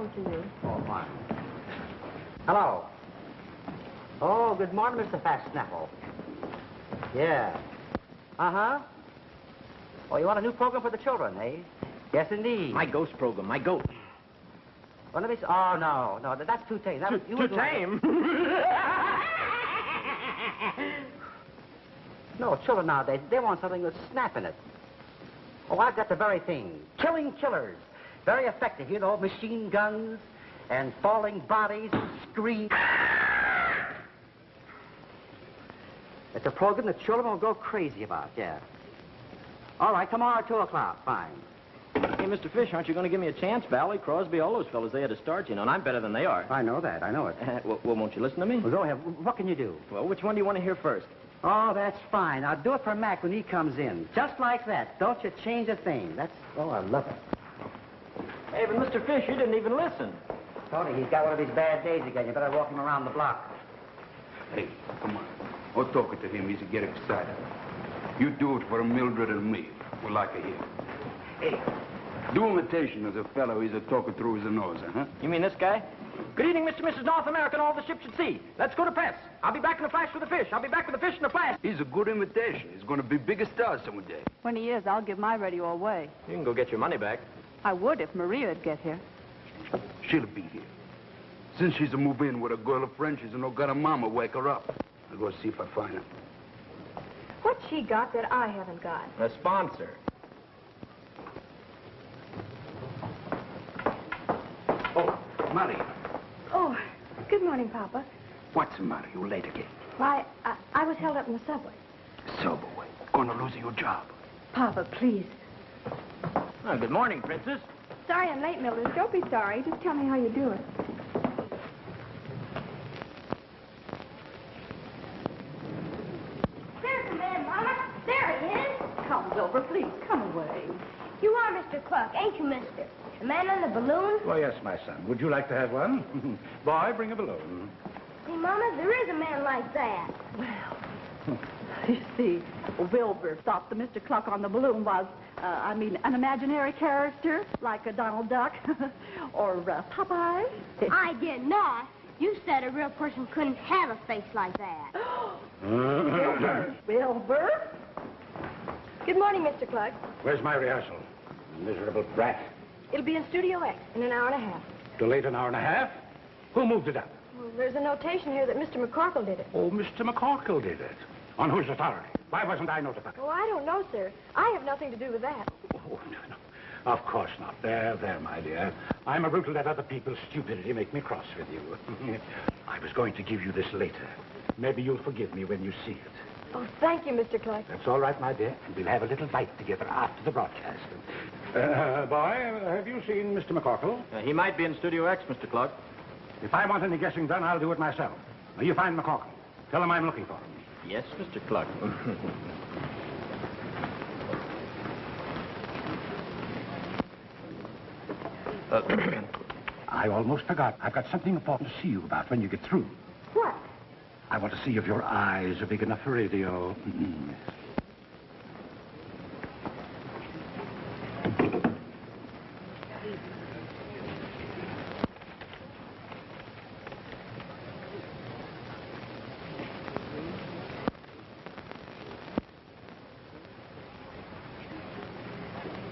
morning to you. Oh, fine. Hello. Oh, good morning, Mr. Fast Snaffle. Yeah. Uh-huh. Oh, you want a new program for the children, eh? Yes, indeed. My ghost program, my goat. Well, let me see. Oh, no, no, that's too tame. Too tame? No, children nowadays, they want something with snap in it. Oh, I've got the very thing. Killing killers. Very effective, you know, machine guns and falling bodies and screams. It's a program that children will go crazy about, yeah. All right, tomorrow at 2 o'clock, fine. Hey, Mr. Fish, aren't you going to give me a chance? Valley, Crosby, all those fellas, they had to start, you know, and I'm better than they are. I know that, I know it. Well, won't you listen to me? Well, go ahead. What can you do? Well, which one do you want to hear first? Oh, that's fine. I'll do it for Mac when he comes in. Just like that. Don't you change a thing. That's... Oh, I love it. Hey, but Mr. Fish, you didn't even listen. Tony, he's got one of his bad days again. You better walk him around the block. Hey, come on. We're talking to him. He's get excited. You do it for Mildred and me. We like to hear. Hey, do imitation of the fellow he's talking through his nose, huh? You mean this guy? Good evening, Mr. and Mrs. North America and all the ships at sea. Let's go to press. I'll be back in a flash with the fish. I'll be back with the fish in a flash. He's a good imitation. He's going to be big star someday. When he is, I'll give my radio away. You can go get your money back. I would if Maria'd get here. She'll be here. Since she's a move in with a girlfriend, she's no got a mama wake her up. I'll go see if I find her. What's she got that I haven't got? A sponsor. Oh, Maria. Oh, good morning, Papa. What's the matter? You late again? Why, I was held up in the subway. Subway. Gonna lose your job. Papa, please. Oh, good morning, Princess. Sorry I'm late, Mildred. Don't be sorry. Just tell me how you do it. There's the man, Mama. There he is. Come, Wilbur, please, come away. You are Mr. Kluck, ain't you, mister? The man on the balloon? Why, yes, my son. Would you like to have one? Boy, bring a balloon. See, Mama, there is a man like that. Well, you see, Wilbur thought the Mr. Kluck on the balloon was, an imaginary character, like a Donald Duck or Popeye. I did not. You said a real person couldn't have a face like that. Wilbur? Good morning, Mr. Kluck. Where's my rehearsal? Miserable brat. It'll be in Studio X in an hour and a half. Delayed an hour and a half? Who moved it up? Well, there's a notation here that Mr. MacCorkle did it. Oh, Mr. MacCorkle did it. On whose authority? Why wasn't I notified? Oh, I don't know, sir. I have nothing to do with that. Oh, no. Of course not. There, my dear. I'm a brute to let other people's stupidity make me cross with you. I was going to give you this later. Maybe you'll forgive me when you see it. Oh, thank you, Mr. Kluck. That's all right, my dear. And we'll have a little bite together after the broadcast. Boy, have you seen Mr. MacCorkle? He might be in Studio X, Mr. Kluck. If I want any guessing done, I'll do it myself. Now, you find MacCorkle. Tell him I'm looking for him. Yes, Mr. Kluck. I almost forgot. I've got something important to see you about when you get through. What? I want to see if your eyes are big enough for radio.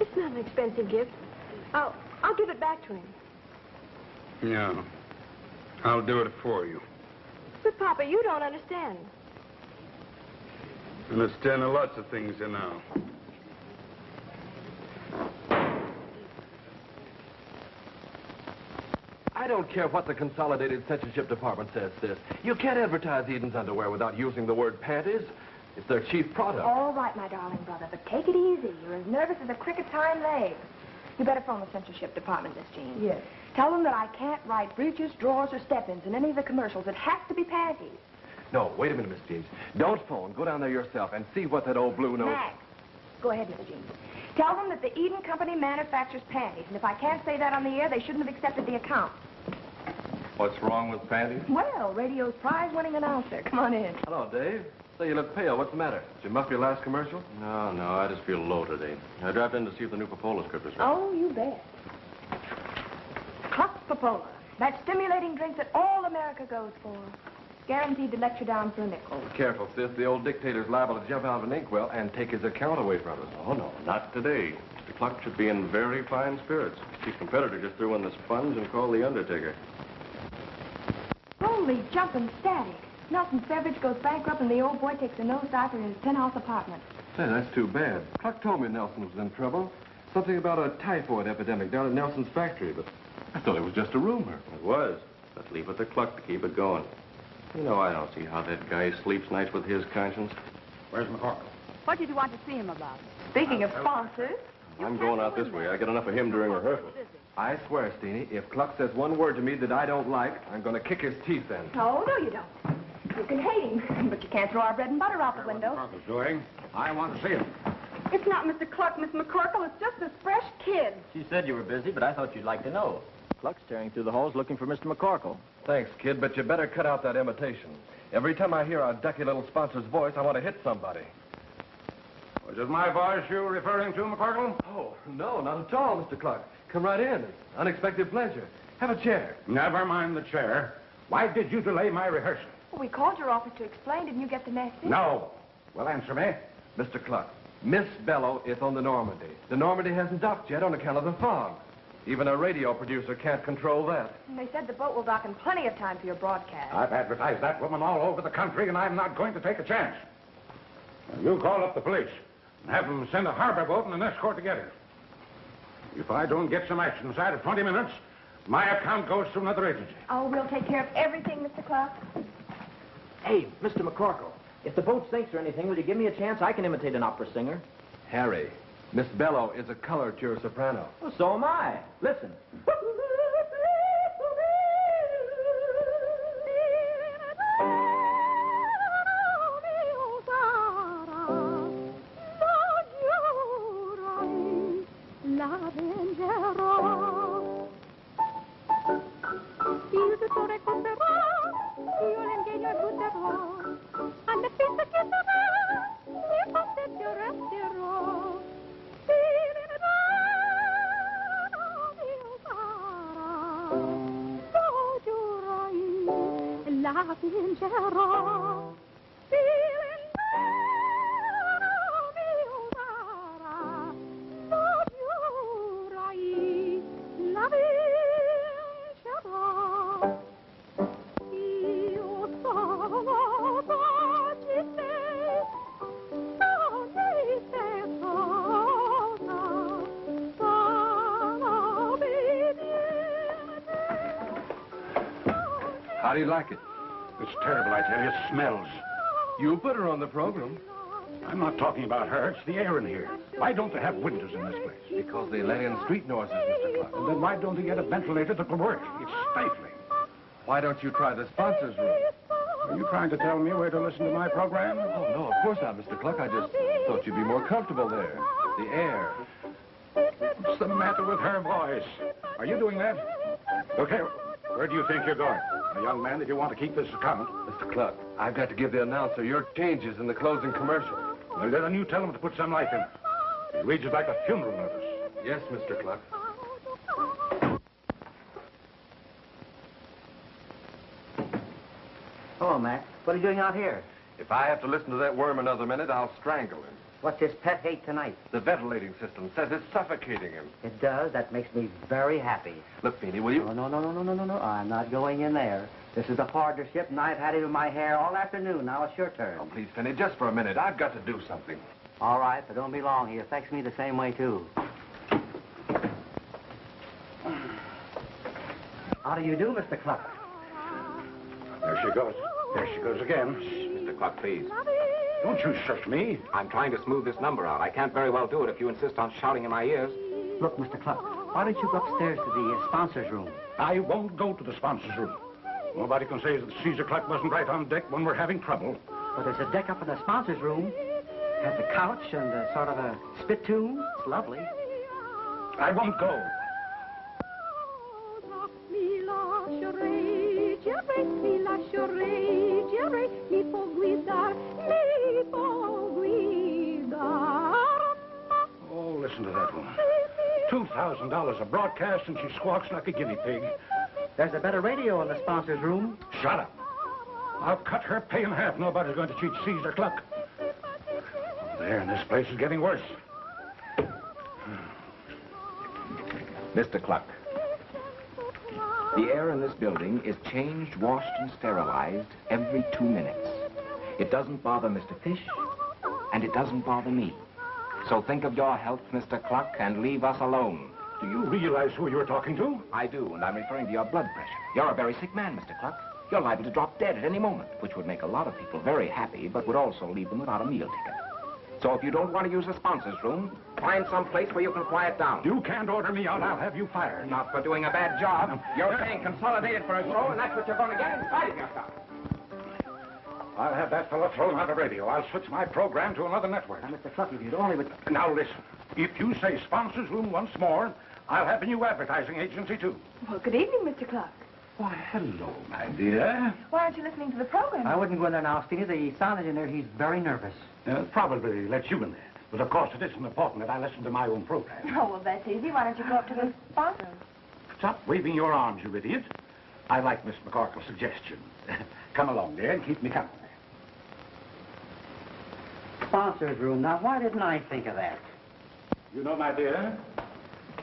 It's not an expensive gift. I'll give it back to him. Yeah. I'll do it for you. But, Papa, you don't understand. Understand lots of things now. I don't care what the Consolidated Censorship Department says, sis. You can't advertise Eden's underwear without using the word panties. It's their chief product. All right, my darling brother, but take it easy. You're as nervous as a cricket's hind leg. You better phone the censorship department, Miss Jean. Yes. Tell them that I can't write breeches, drawers, or step-ins in any of the commercials. It has to be panties. No, wait a minute, Miss Jean. Don't phone. Go down there yourself and see what that old blue nose... Max, go ahead, Miss Jean. Tell them that the Eden Company manufactures panties, and if I can't say that on the air, they shouldn't have accepted the account. What's wrong with panties? Well, radio's prize-winning announcer. Come on in. Hello, Dave. Say, you look pale. What's the matter? Did you muff your last commercial? No, I just feel low today. I dropped in to see if the new Popola script is ready. Oh, you bet. Cluck. Popola. That stimulating drink that all America goes for. Guaranteed to let you down for a nickel. Careful, sis. The old dictator's liable to jump out of an inkwell and take his account away from us. Oh, no, not today. Mr. Kluck should be in very fine spirits. His chief competitor just threw in the sponge and called the Undertaker. Holy jumping static. Nelson's beverage goes bankrupt and the old boy takes a nosedive in his penthouse apartment. Say, that's too bad. Kluck told me Nelson was in trouble. Something about a typhoid epidemic down at Nelson's factory, but I thought it was just a rumor. It was. But leave it to Kluck to keep it going. You know, I don't see how that guy sleeps nights with his conscience. Where's MacCorkle? What did you want to see him about? Speaking of sponsors, I'm going out this way. I get enough of him during rehearsal. I swear, Steenie, if Kluck says one word to me that I don't like, I'm going to kick his teeth in. oh, no, you don't. You can hate him, but you can't throw our bread and butter out the window. MacCorkle's doing. I want to see him. It's not Mr. Kluck, Miss MacCorkle. It's just this fresh kid. She said you were busy, but I thought you'd like to know. Kluck's tearing through the halls looking for Mr. MacCorkle. Thanks, kid, but you better cut out that imitation. Every time I hear our ducky little sponsor's voice, I want to hit somebody. Was it my voice you were referring to, MacCorkle? Oh, no, not at all, Mr. Kluck. Come right in. It's unexpected pleasure. Have a chair. Never mind the chair. Why did you delay my rehearsal? Well, we called your office to explain. Didn't you get the message? No. Well, answer me. Mr. Kluck, Miss Bellow is on the Normandy. The Normandy hasn't docked yet on account of the fog. Even a radio producer can't control that. And they said the boat will dock in plenty of time for your broadcast. I've advertised that woman all over the country, and I'm not going to take a chance. Now, you call up the police and have them send a harbor boat and an escort to get her. If I don't get some action inside of 20 minutes, my account goes to another agency. Oh, we'll take care of everything, Mr. Kluck. Hey, Mr. MacCorkle, if the boat sinks or anything, will you give me a chance? I can imitate an opera singer. Harry, Miss Bellow is a colored pure soprano. Well, so am I. Listen. How do you like it? It's terrible, I tell you. It smells. You put her on the program. I'm not talking about her. It's the air in here. Why don't they have windows in this place? Because they let in street noises, Mr. Kluck. And then why don't they get a ventilator that will work? It's stifling. Why don't you try the sponsors' room? Are you trying to tell me where to listen to my program? Oh, no, of course not, Mr. Kluck. I just thought you'd be more comfortable there. The air. What's the matter with her voice? Are you doing that? Look here. Where do you think you're going? A young man that you want to keep this account. Mr. Kluck, I've got to give the announcer your changes in the closing commercial. Well, then you tell him to put some life in it. It reads like a funeral notice. Yes, Mr. Kluck. Hello, Mac. What are you doing out here? If I have to listen to that worm another minute, I'll strangle him. What's his pet hate tonight? The ventilating system says it's suffocating him. It does? That makes me very happy. Look, Steenie, will you? Oh, no. I'm not going in there. This is a partnership, and I've had it in my hair all afternoon. Now it's your turn. Oh, please, Finney, just for a minute. I've got to do something. All right, but don't be long. He affects me the same way, too. How do you do, Mr. Kluck? There she goes. There she goes again. Mr. Kluck, please. Don't you shush me. I'm trying to smooth this number out. I can't very well do it if you insist on shouting in my ears. Look, Mr. Kluck, why don't you go upstairs to the sponsors' room? I won't go to the sponsors' room. Nobody can say that Caesar Kluck wasn't right on deck when we're having trouble. But there's a deck up in the sponsors' room. Has a couch and a sort of a spittoon. It's lovely. I won't go. Oh, listen to that woman. $2,000 a broadcast, and she squawks like a guinea pig. There's a better radio in the sponsors' room. Shut up. I'll cut her pay in half. Nobody's going to cheat Caesar Kluck. There, and this place is getting worse. Mr. Kluck, the air in this building is changed, washed, and sterilized every 2 minutes. It doesn't bother Mr. Fish, and it doesn't bother me. So think of your health, Mr. Kluck, and leave us alone. Do you realize who you're talking to? I do, and I'm referring to your blood pressure. You're a very sick man, Mr. Kluck. You're liable to drop dead at any moment, which would make a lot of people very happy, but would also leave them without a meal ticket. So if you don't want to use the sponsors' room, find some place where you can quiet down. You can't order me out. I'll have you fired. Not for doing a bad job. You're paying consolidated for a show, and that's what you're going to get in spite of yourself. I'll have that fellow thrown out of radio. I'll switch my program to another network. Now, Mr. Kluck, if you'd only... Now, listen. If you say sponsors' room once more, I'll have a new advertising agency, too. Well, good evening, Mr. Kluck. Why, hello, my dear. Why aren't you listening to the program? I wouldn't go in there now, Steenie. The sound engineer, he's very nervous. Probably let you in there. But, of course, it isn't important that I listen to my own program. Oh, well, that's easy. Why don't you go up to the sponsor? Stop waving your arms, you idiot. I like Miss MacCorkle's suggestion. Come along, dear, and keep me company. Sponsors' room. Now, why didn't I think of that? You know, my dear,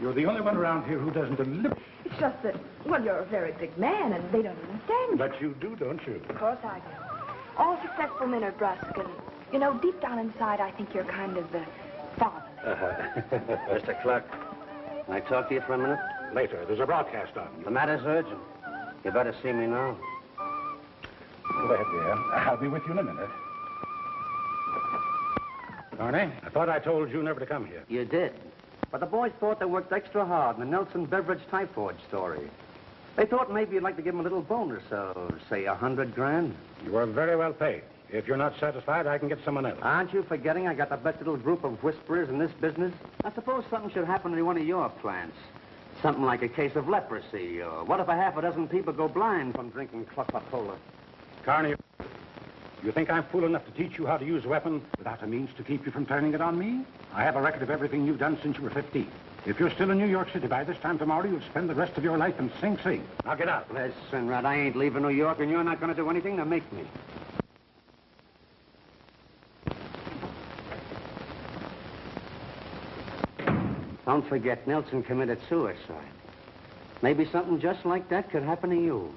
you're the only one around here who doesn't deliberately... It's just that, well, you're a very big man, and they don't understand you. But you do, don't you? Of course I do. All successful men are brusque, and, you know, deep down inside, I think you're kind of fatherly. Mr. Kluck, can I talk to you for a minute? Later. There's a broadcast on. The matter's urgent. You better see me now. Go ahead, dear. I'll be with you in a minute. Barney, I thought I told you never to come here. You did. But the boys thought they worked extra hard in the Nelson Beverage typhoid story. They thought maybe you'd like to give them a little bonus of, say, $100 grand. You are very well paid. If you're not satisfied, I can get someone else. Aren't you forgetting I got the best little group of whisperers in this business? I suppose something should happen to one of your plants. Something like a case of leprosy, or what if a half a dozen people go blind from drinking Coca-Cola? Carney, you think I'm fool enough to teach you how to use a weapon without a means to keep you from turning it on me? I have a record of everything you've done since you were 15. If you're still in New York City by this time tomorrow, you'll spend the rest of your life in Sing Sing. Now get out. Listen, Red, I ain't leaving New York, and you're not going to do anything to make me. Don't forget, Nelson committed suicide. Maybe something just like that could happen to you.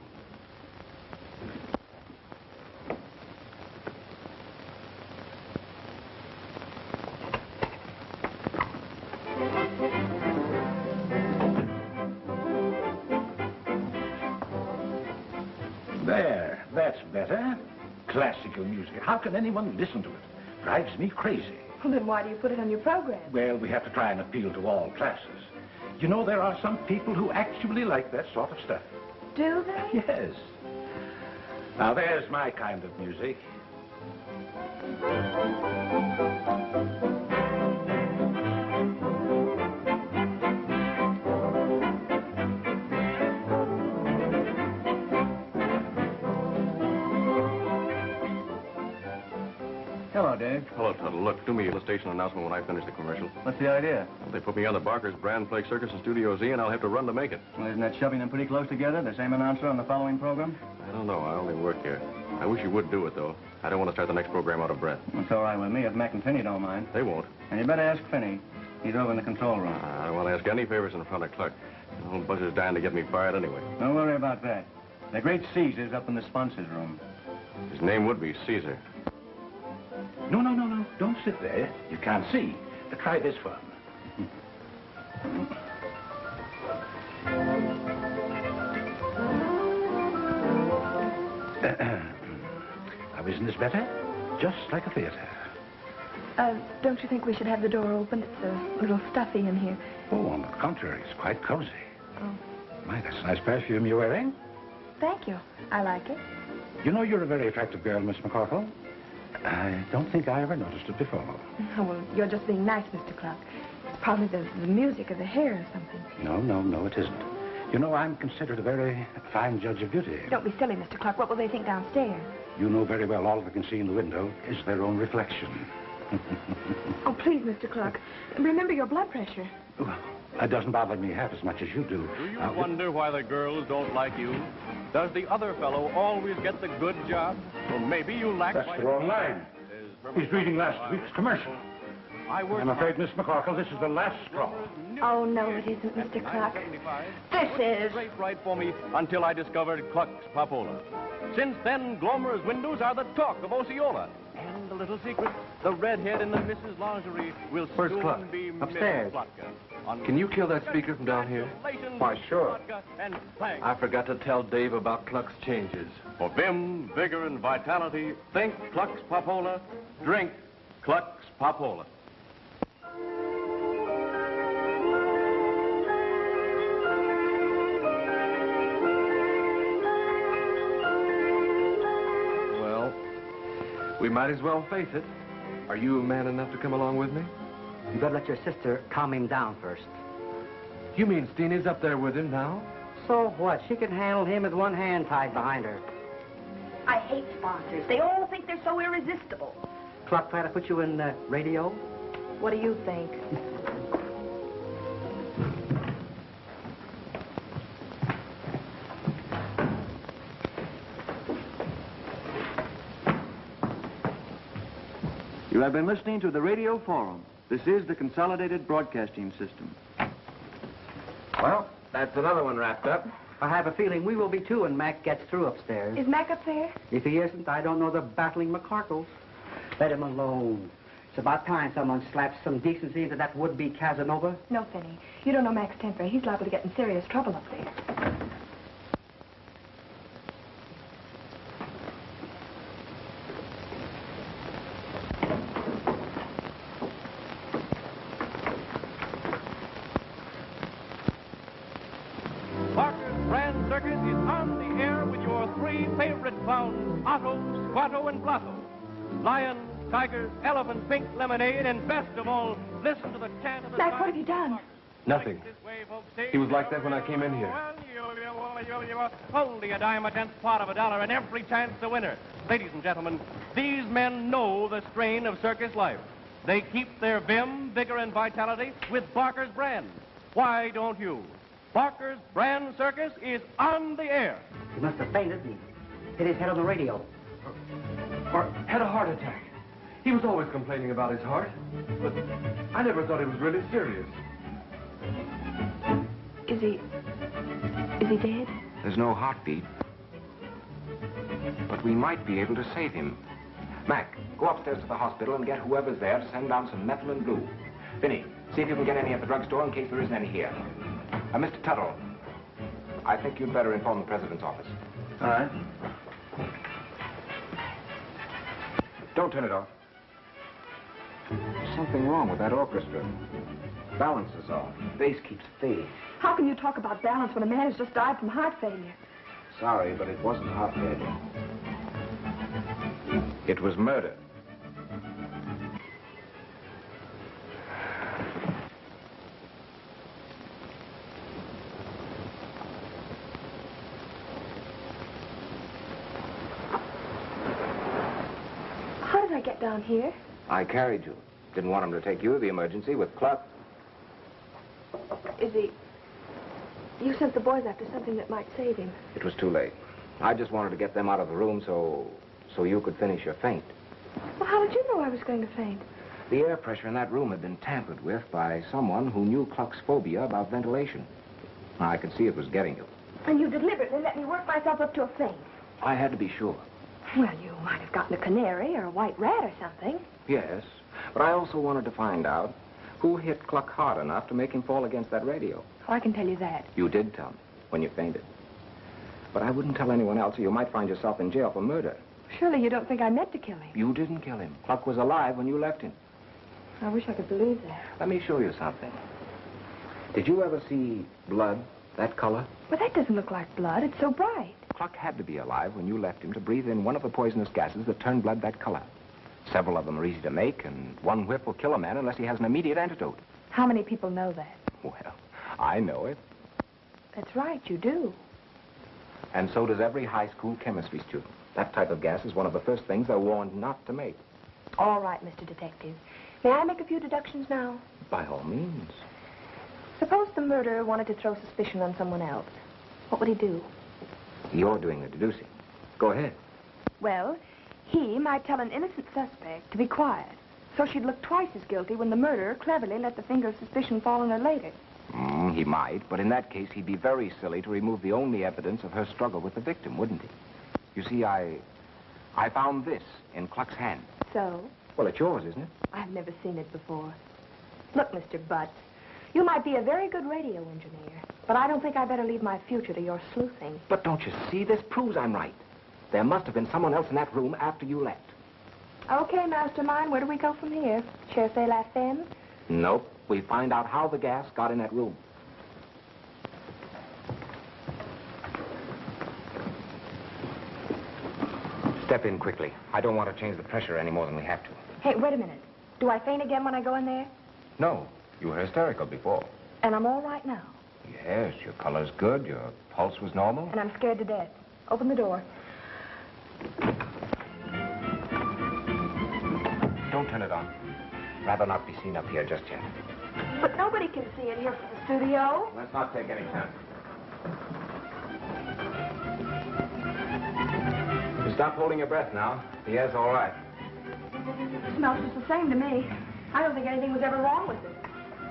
There, that's better. Classical music. How can anyone listen to it? Drives me crazy. Well, then why do you put it on your program? Well, we have to try and appeal to all classes. You know, there are some people who actually like that sort of stuff. Do they? Yes. Now, there's my kind of music. Hello, Dave. Hello, Tuttle. Look, do me the station announcement when I finish the commercial. What's the idea? They put me on the Barker's Brand Flake Circus in Studio Z, and I'll have to run to make it. Well, isn't that shoving them pretty close together? The same announcer on the following program? I don't know. I only work here. I wish you would do it, though. I don't want to start the next program out of breath. It's all right with me if Mac and Finney don't mind. They won't. And you better ask Finney. He's over in the control room. I don't want to ask any favors in front of Cluck. The whole buzzer's dying to get me fired anyway. Don't worry about that. The great Caesar's up in the sponsors' room. His name would be Caesar. No. Don't sit there. You can't see. Try this one. Now, isn't this better? Just like a theater. Don't you think we should have the door open? It's a little stuffy in here. Oh, on the contrary, it's quite cozy. Oh. My, that's a nice perfume you're wearing. Thank you. I like it. You know, you're a very attractive girl, Miss MacCorkle. I don't think I ever noticed it before. Oh, well, you're just being nice, Mr. Kluck. It's probably the music or the hair or something. No, it isn't. You know, I'm considered a very fine judge of beauty. Don't be silly, Mr. Kluck. What will they think downstairs? You know very well all they can see in the window is their own reflection. Oh, please, Mr. Kluck. Remember your blood pressure. Well, that doesn't bother me half as much as you do. Do you wonder why the girls don't like you? Does the other fellow always get the good job? Well, maybe you lack... That's the wrong line. He's reading last week's commercial. I'm afraid, Miss MacCorkle, this is the last straw. Oh, no, it isn't, Mr. Kluck. This is... Straight right for me until I discovered Kluck's Papola. Since then, Glomer's windows are the talk of Osceola. And the little secret, the redhead in the Mrs. Lingerie will Where's soon Kluck? be Upstairs. Mrs. Kluck. Can you kill that speaker from down here? Why, sure. I forgot to tell Dave about Kluck's changes. For vim, vigor, and vitality, think Kluck's Papola, drink Kluck's Papola. We might as well face it. Are you man enough to come along with me? You better let your sister calm him down first. You mean Steenie's up there with him now? So what? She can handle him with one hand tied behind her. I hate sponsors. They all think they're so irresistible. Kluck try to put you in the radio? What do you think? You have been listening to the Radio Forum. This is the Consolidated Broadcasting System. Well, that's another one wrapped up. I have a feeling we will be too when Mac gets through upstairs. Is Mac up there? If he isn't, I don't know the battling MacCorkles. Let him alone. It's about time someone slaps some decency into that would-be Casanova. No, Finney. You don't know Mac's temper. He's liable to get in serious trouble up there. Squatto, and Blotto. Lions, tigers, elephants, pink lemonade, and best of all, listen to the chant of the... Mac, what have you done? Nothing. He was like that when I came in here. Only a dime, a tenth part of a dollar, and every chance a winner. Ladies and gentlemen, these men know the strain of circus life. They keep their vim, vigor, and vitality with Barker's brand. Why don't you? Barker's brand circus is on the air. He must have fainted and hit his head on the radio. Or had a heart attack. He was always complaining about his heart. But I never thought he was really serious. Is he dead? There's no heartbeat. But we might be able to save him. Mac, go upstairs to the hospital and get whoever's there to send down some methyl and blue. Vinny, see if you can get any at the drugstore in case there isn't any here. Mr. Tuttle, I think you'd better inform the president's office. All right. Don't turn it off. There's something wrong with that orchestra. Balance is off. Bass keeps fading. How can you talk about balance when a man has just died from heart failure? Sorry, but it wasn't heart failure. It was murder. How did I get down here? I carried you. Didn't want him to take you to the emergency with Kluck. Is he... You sent the boys after something that might save him. It was too late. I just wanted to get them out of the room so you could finish your faint. Well, how did you know I was going to faint? The air pressure in that room had been tampered with by someone who knew Kluck's phobia about ventilation. I could see it was getting you. And you deliberately let me work myself up to a faint. I had to be sure. Well, you might have gotten a canary or a white rat or something. Yes, but I also wanted to find out who hit Kluck hard enough to make him fall against that radio. Oh, I can tell you that. You did tell me when you fainted. But I wouldn't tell anyone else or you might find yourself in jail for murder. Surely you don't think I meant to kill him. You didn't kill him. Kluck was alive when you left him. I wish I could believe that. Let me show you something. Did you ever see blood that color? But that doesn't look like blood. It's so bright. Kluck had to be alive when you left him to breathe in one of the poisonous gases that turn blood that color. Several of them are easy to make, and one whiff will kill a man unless he has an immediate antidote. How many people know that? Well, I know it. That's right, you do. And so does every high school chemistry student. That type of gas is one of the first things they're warned not to make. All right, Mr. Detective. May I make a few deductions now? By all means. Suppose the murderer wanted to throw suspicion on someone else. What would he do? You're doing the deducing. Go ahead. Well, he might tell an innocent suspect to be quiet, so she'd look twice as guilty when the murderer cleverly let the finger of suspicion fall on her later. He might, but in that case, he'd be very silly to remove the only evidence of her struggle with the victim, wouldn't he? You see, I found this in Kluck's hand. So? Well, it's yours, isn't it? I've never seen it before. Look, Mr. Butts, you might be a very good radio engineer, but I don't think I better leave my future to your sleuthing. But don't you see? This proves I'm right. There must have been someone else in that room after you left. Okay, mastermind, where do we go from here? Cherchez la femme? Nope. We find out how the gas got in that room. Step in quickly. I don't want to change the pressure any more than we have to. Hey, wait a minute. Do I faint again when I go in there? No. You were hysterical before. And I'm all right now. Yes, your color's good. Your pulse was normal. And I'm scared to death. Open the door. Don't turn it on. Rather not be seen up here just yet. But nobody can see in here from the studio. Let's not take any chance. You stop holding your breath now. The air's all right. It smells just the same to me. I don't think anything was ever wrong with it.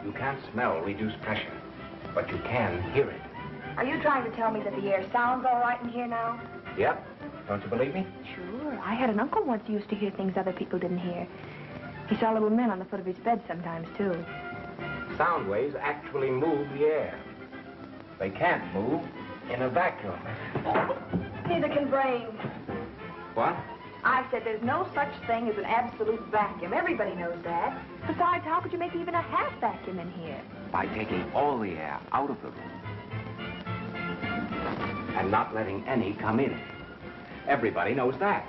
You can't smell reduced pressure, but you can hear it. Are you trying to tell me that the air sounds all right in here now? Yep. Don't you believe me? Sure. I had an uncle once who used to hear things other people didn't hear. He saw little men on the foot of his bed sometimes, too. Sound waves actually move the air. They can't move in a vacuum. Neither can brains. What? I said there's no such thing as an absolute vacuum. Everybody knows that. Besides, how could you make even a half vacuum in here? By taking all the air out of the room. And not letting any come in. Everybody knows that.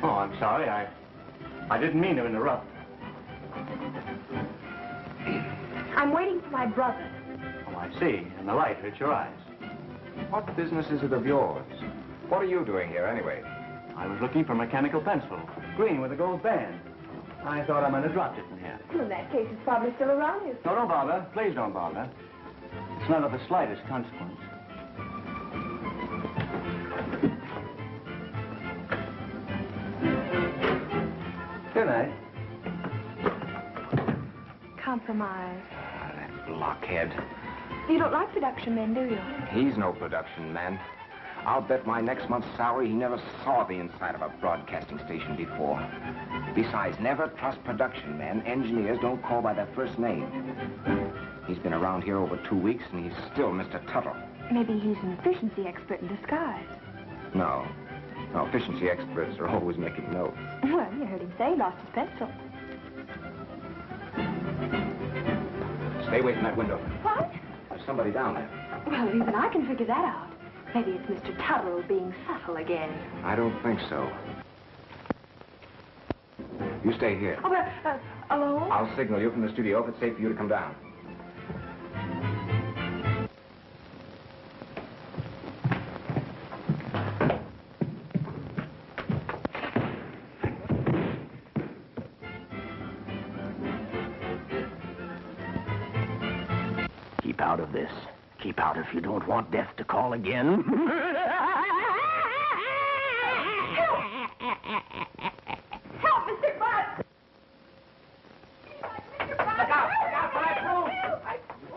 Oh, I'm sorry. I didn't mean to interrupt. I'm waiting for my brother. Oh, I see. And the light hurts your eyes. What business is it of yours? What are you doing here, anyway? I was looking for a mechanical pencil. Green with a gold band. I thought I might have dropped it in here. Well, in that case, it's probably still around you. No, don't bother. Please don't bother. It's not of the slightest consequence. Good night. Compromise. That blockhead. You don't like production men, do you? He's no production man. I'll bet my next month's salary he never saw the inside of a broadcasting station before. Besides, never trust production men. Engineers don't call by their first name. He's been around here over 2 weeks, and he's still Mr. Tuttle. Maybe he's an efficiency expert in disguise. No. No, efficiency experts are always making notes. Well, you heard him say he lost his pencil. Stay away from that window. What? There's somebody down there. Well, even I can figure that out. Maybe it's Mr. Tuttle being subtle again. I don't think so. You stay here. Oh, but, alone? I'll signal you from the studio if it's safe for you to come down. Keep out of this. Keep out if you don't want death to call again. Help, Mr. Butts! Look out for that broom!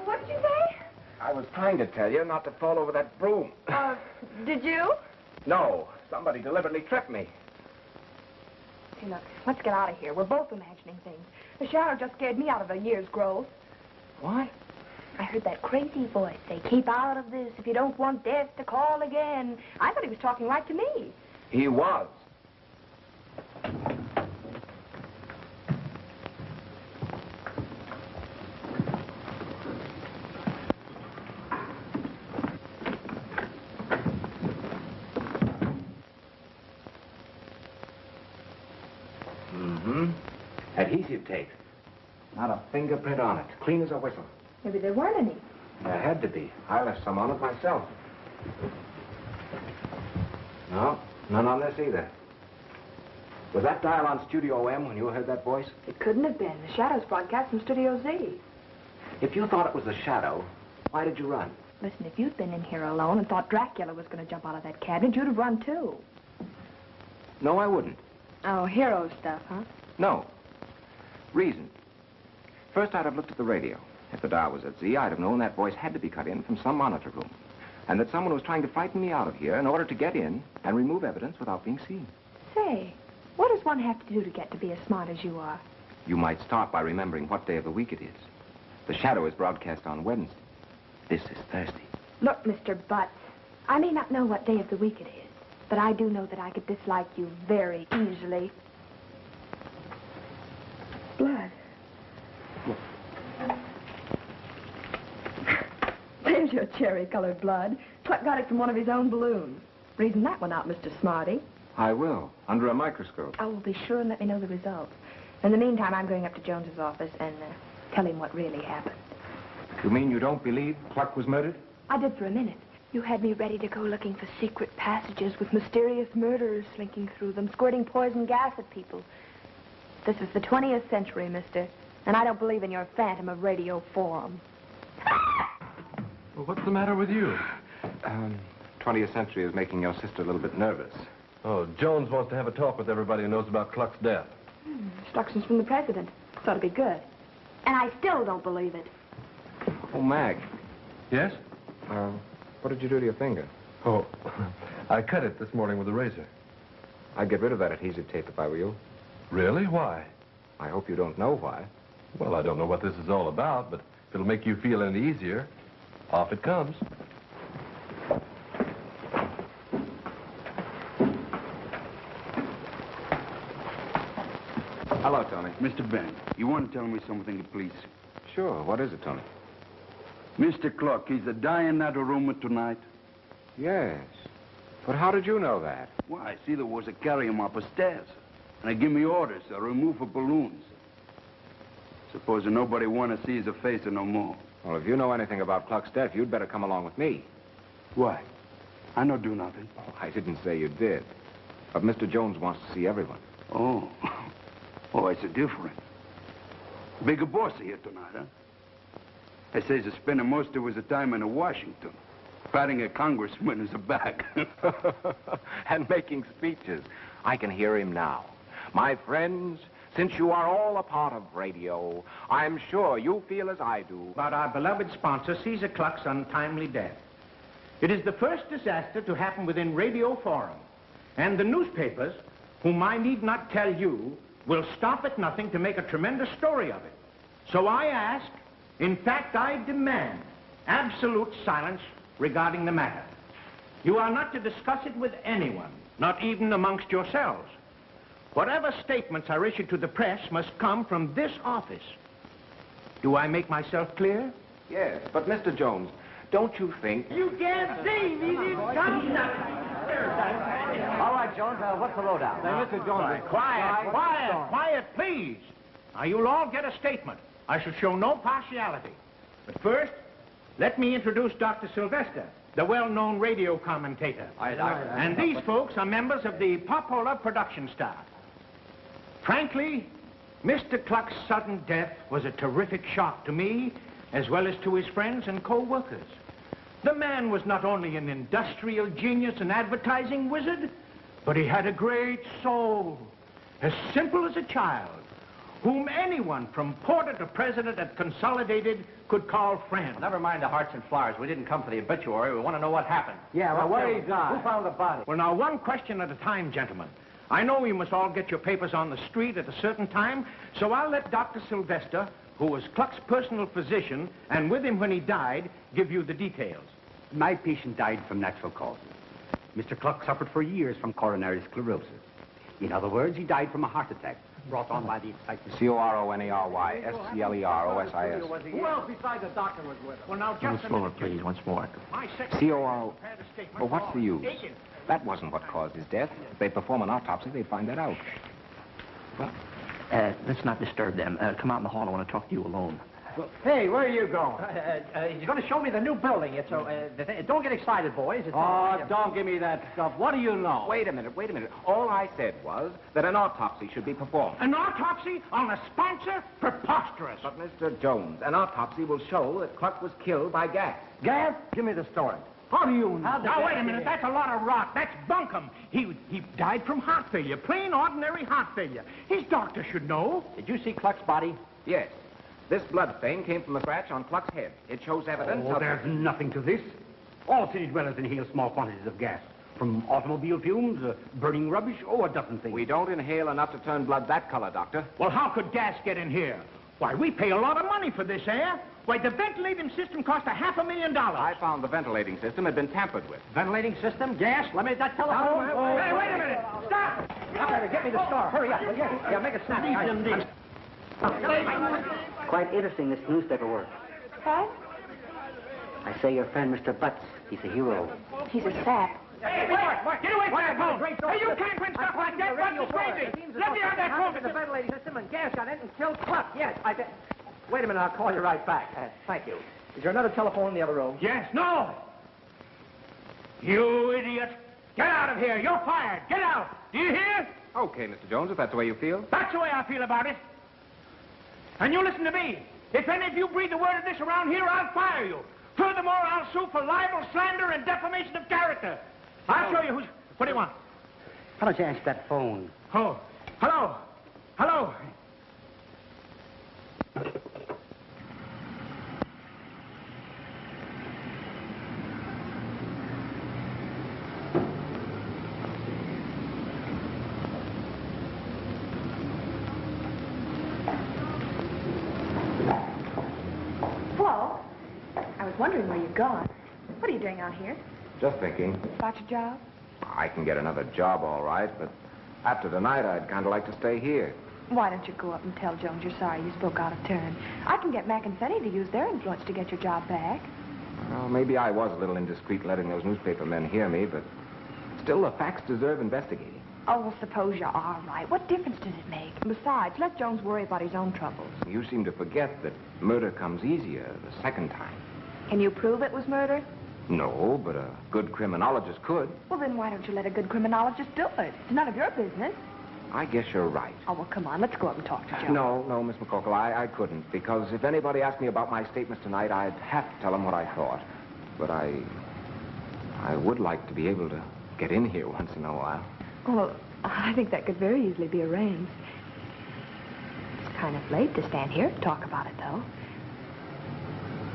What did you say? I was trying to tell you not to fall over that broom. Did you? No, somebody deliberately tripped me. Hey, look, let's get out of here. We're both imagining things. The shower just scared me out of a year's growth. What? I heard that crazy voice say, keep out of this if you don't want death to call again. I thought he was talking right to me. He was. Mm-hmm. Adhesive tape. Not a fingerprint on it. Clean as a whistle. Maybe there weren't any. There had to be. I left some on it myself. No, none on this either. Was that dial on Studio M when you heard that voice? It couldn't have been. The Shadow's broadcast from Studio Z. If you thought it was the Shadow, why did you run? Listen, if you'd been in here alone and thought Dracula was going to jump out of that cabinet, you'd have run too. No, I wouldn't. Oh, hero stuff, huh? No. Reason. First, I'd have looked at the radio. If the dial was at Z, I'd have known that voice had to be cut in from some monitor room. And that someone was trying to frighten me out of here in order to get in and remove evidence without being seen. Say, what does one have to do to get to be as smart as you are? You might start by remembering what day of the week it is. The Shadow is broadcast on Wednesday. This is Thursday. Look, Mr. Butts, I may not know what day of the week it is, but I do know that I could dislike you very easily. Blood. There's your cherry-colored blood. Cluck got it from one of his own balloons. Reason that one out, Mr. Smarty. I will, under a microscope. I will be sure and let me know the results. In the meantime, I'm going up to Jones's office and tell him what really happened. You mean you don't believe Kluck was murdered? I did for a minute. You had me ready to go looking for secret passages with mysterious murderers slinking through them, squirting poison gas at people. This is the 20th century, mister, and I don't believe in your phantom of radio forum. Well, what's the matter with you? 20th century is making your sister a little bit nervous. Oh, Jones wants to have a talk with everybody who knows about Kluck's death. Instructions from the president. So it'll be good. And I still don't believe it. Oh, Mag. Yes? What did you do to your finger? Oh, I cut it this morning with a razor. I'd get rid of that adhesive tape if I were you. Really? Why? I hope you don't know why. Well, I don't know what this is all about, but if it'll make you feel any easier, off it comes. Hello, Tony. Mr. Ben, you want to tell me something, please? Sure. What is it, Tony? Mr. Kluck, he's a dying out of rumor tonight. Yes. But how did you know that? Why, Caesar was to carry him upstairs. And they give me orders to remove the balloons. Supposing nobody want to see his face no more. Well, if you know anything about Kluck's death, you'd better come along with me. Why? I don't do nothing. Oh, I didn't say you did. But Mr. Jones wants to see everyone. Oh. Oh, it's a different. Bigger boss here tonight, huh? He says he's spending most of his time in Washington, patting a congressman in the back. And making speeches. I can hear him now. My friends, since you are all a part of radio, I'm sure you feel as I do about our beloved sponsor, Caesar Kluck's untimely death. It is the first disaster to happen within Radio Forum. And the newspapers, whom I need not tell you, will stop at nothing to make a tremendous story of it. So I ask, in fact, I demand absolute silence regarding the matter. You are not to discuss it with anyone, not even amongst yourselves. Whatever statements are issued to the press must come from this office. Do I make myself clear? Yes, but Mr. Jones, don't you think... You can't see me, these guns. All right, Jones, what's the lowdown? Mr. Jones, quiet, please. Now, you'll all get a statement. I shall show no partiality. But first, let me introduce Dr. Sylvester, the well-known radio commentator. And these folks are members of the Popola production staff. Frankly, Mr. Kluck's sudden death was a terrific shock to me, as well as to his friends and co-workers. The man was not only an industrial genius and advertising wizard, but he had a great soul, as simple as a child, whom anyone from porter to president at Consolidated could call friend. Never mind the hearts and flowers. We didn't come for the obituary. We want to know what happened. Yeah, well, where he died? Who found the body? Well, now, one question at a time, gentlemen. I know you must all get your papers on the street at a certain time, so I'll let Dr. Sylvester, who was Kluck's personal physician, and with him when he died, give you the details. My patient died from natural causes. Mr. Kluck suffered for years from coronary sclerosis. In other words, he died from a heart attack brought on by the excitement. C-O-R-O-N-E-R-Y-S-C-L-E-R-O-S-I-S. Who else besides the doctor was with him? Well, now, just a minute, please, once more. C-O-R-O... Well, what's the use? That wasn't what caused his death. If they perform an autopsy, they'd find that out. Well, Let's not disturb them. Come out in the hall. I want to talk to you alone. Well, hey, where are you going? He's going to show me the new building. It's don't get excited, boys. Don't give me that stuff. What do you know? Wait a minute. All I said was that an autopsy should be performed. An autopsy on a sponsor? Preposterous. But, Mr. Jones, an autopsy will show that Kluck was killed by gas. Gas? Give me the story. How do you know? Now, wait a minute. That's a lot of rot. That's bunkum. He died from heart failure, plain, ordinary heart failure. His doctor should know. Did you see Kluck's body? Yes. This blood stain came from a scratch on Kluck's head. It shows evidence of... there's nothing to this. All city dwellers inhale small quantities of gas. From automobile fumes, burning rubbish, a dozen things. We don't inhale enough to turn blood that color, Doctor. Well, how could gas get in here? Why, we pay a lot of money for this air. Why, the ventilating system cost $500,000. I found the ventilating system had been tampered with. Ventilating system? Gas? Let me that telephone. Hey, wait a minute. Stop! Now, get me the star. Hurry up. Yeah, make it snappy. Quite interesting, this newspaper work. What? I say your friend, Mr. Butts, he's a hero. He's a sap. Hey, what? Get away from that phone! Hey, you can't print stuff like that! Butts is crazy! Let me have that phone! The ventilating system and gas got in and killed Kluck. Yes, Wait a minute, I'll call you right back. Thank you. Is there another telephone in the other room? Yes, no! You idiot! Get out of here! You're fired! Get out! Do you hear? Okay, Mr. Jones, if that's the way you feel. That's the way I feel about it. And you listen to me. If any of you breathe a word of this around here, I'll fire you. Furthermore, I'll sue for libel, slander, and defamation of character. I'll show you who's... What do you want? How don't you answer that phone? Oh, hello. Hello. Flo, I was wondering where you'd gone. What are you doing out here? Just thinking. About your job? I can get another job, all right, but after tonight, I'd kind of like to stay here. Why don't you go up and tell Jones you're sorry you spoke out of turn? I can get Mac and Steenie to use their influence to get your job back. Well, maybe I was a little indiscreet letting those newspaper men hear me, but still the facts deserve investigating. Oh, well, suppose you are right. What difference does it make? Besides, let Jones worry about his own troubles. You seem to forget that murder comes easier the second time. Can you prove it was murder? No, but a good criminologist could. Well, then why don't you let a good criminologist do it? It's none of your business. I guess you're right. Oh, well, come on. Let's go up and talk to Jones. No, Miss MacCorkle, I couldn't, because if anybody asked me about my statements tonight, I'd have to tell them what I thought. But I would like to be able to get in here once in a while. Well, I think that could very easily be arranged. It's kind of late to stand here and talk about it, though.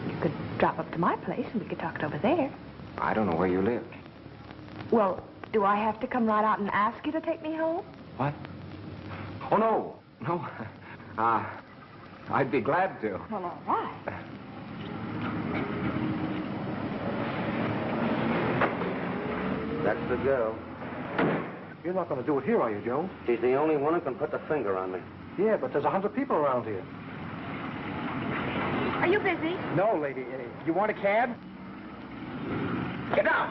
You could drop up to my place and we could talk it over there. I don't know where you live. Well, do I have to come right out and ask you to take me home? What? Oh, no. No. I'd be glad to. Well, all right. That's the girl. You're not going to do it here, are you, Jones? She's the only one who can put the finger on me. Yeah, but there's 100 people around here. Are you busy? No, lady. You want a cab? Get down.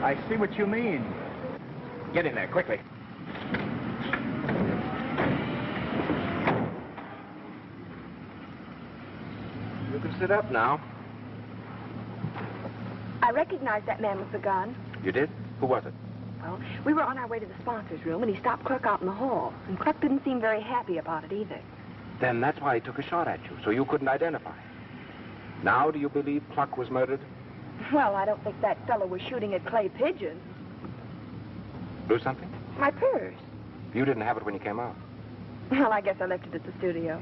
I see what you mean. Get in there, quickly. You can sit up now. I recognized that man with the gun. You did? Who was it? Well, we were on our way to the sponsors' room, and he stopped Kluck out in the hall. And Kluck didn't seem very happy about it either. Then that's why he took a shot at you, so you couldn't identify him. Now do you believe Kluck was murdered? Well, I don't think that fellow was shooting at clay pigeons. Lose something? My purse. You didn't have it when you came out. Well, I guess I left it at the studio.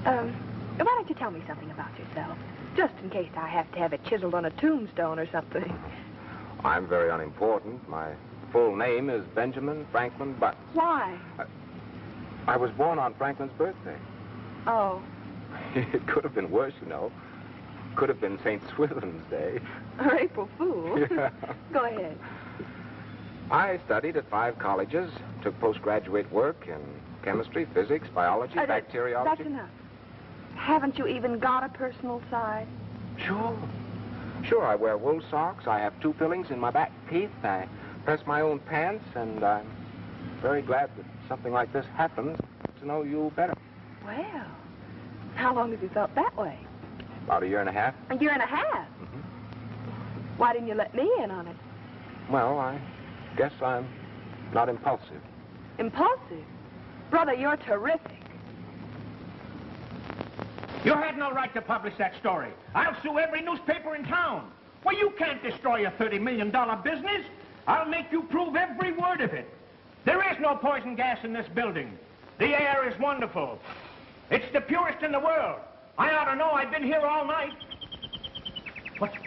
Why don't you tell me something about yourself? Just in case I have to have it chiseled on a tombstone or something. I'm very unimportant. My full name is Benjamin Franklin Butts. Why? I was born on Franklin's birthday. Oh. It could have been worse, you know. Could have been St. Swithin's Day. Or April Fool. Yeah. Go ahead. I studied at 5 colleges, took postgraduate work in chemistry, physics, biology, bacteriology. That's enough. Haven't you even got a personal side? Sure. Sure, I wear wool socks. I have 2 fillings in my back teeth. I press my own pants, and I'm very glad that something like this happens to know you better. Well, how long have you felt that way? About a year and a half. A year and a half? Mm-hmm. Why didn't you let me in on it? Well, I guess I'm not impulsive. Impulsive? Brother, you're terrific. You had no right to publish that story. I'll sue every newspaper in town. Well, you can't destroy a $30 million business. I'll make you prove every word of it. There is no poison gas in this building. The air is wonderful. It's the purest in the world. I ought to know. I've been here all night.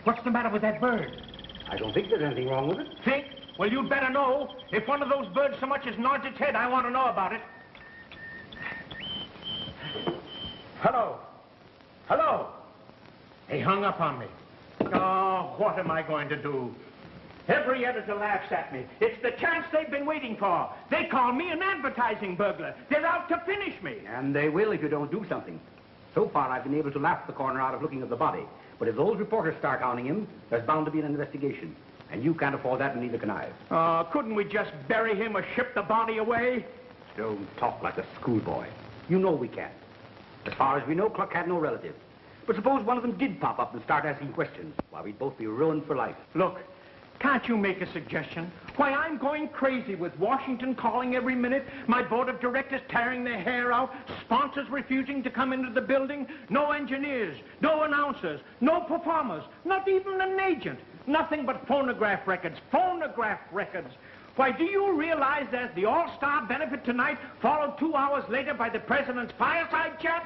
What's the matter with that bird? I don't think there's anything wrong with it. Think? Well, you'd better know. If one of those birds so much as nods its head, I want to know about it. Hello? Hello? He hung up on me. Oh, what am I going to do? Every editor laughs at me. It's the chance they've been waiting for. They call me an advertising burglar. They're out to finish me. And they will if you don't do something. So far, I've been able to laugh the corner out of looking at the body. But if those reporters start hounding him, there's bound to be an investigation. And you can't afford that, and neither can I. Couldn't we just bury him or ship the body away? Don't talk like a schoolboy. You know we can't. As far as we know, Kluck had no relative. But suppose one of them did pop up and start asking questions. Why, we'd both be ruined for life. Look, can't you make a suggestion? Why, I'm going crazy with Washington calling every minute, my board of directors tearing their hair out, sponsors refusing to come into the building, no engineers, no announcers, no performers, not even an agent. Nothing but phonograph records, phonograph records. Why, do you realize there's the all-star benefit tonight, followed 2 hours later by the president's fireside chat?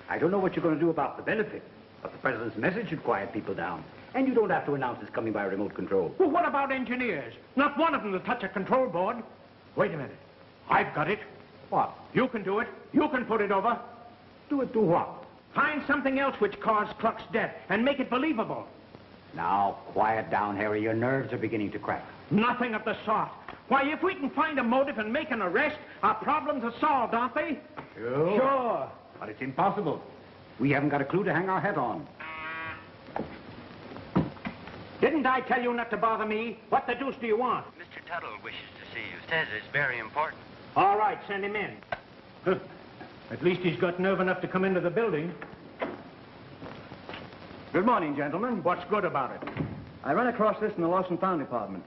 I don't know what you're going to do about the benefit, but the president's message should quiet people down. And you don't have to announce it's coming by remote control. Well, what about engineers? Not one of them to touch a control board. Wait a minute. I've got it. What? You can do it. You can put it over. Do it do what? Find something else which caused Kluck's death and make it believable. Now, quiet down, Harry. Your nerves are beginning to crack. Nothing of the sort. Why, if we can find a motive and make an arrest, our problems are solved, aren't they? Sure. Sure. But it's impossible. We haven't got a clue to hang our hat on. Didn't I tell you not to bother me? What the deuce do you want? Mr. Tuttle wishes to see you. Says it's very important. All right, send him in. At least he's got nerve enough to come into the building. Good morning, gentlemen. What's good about it? I ran across this in the lost and found department.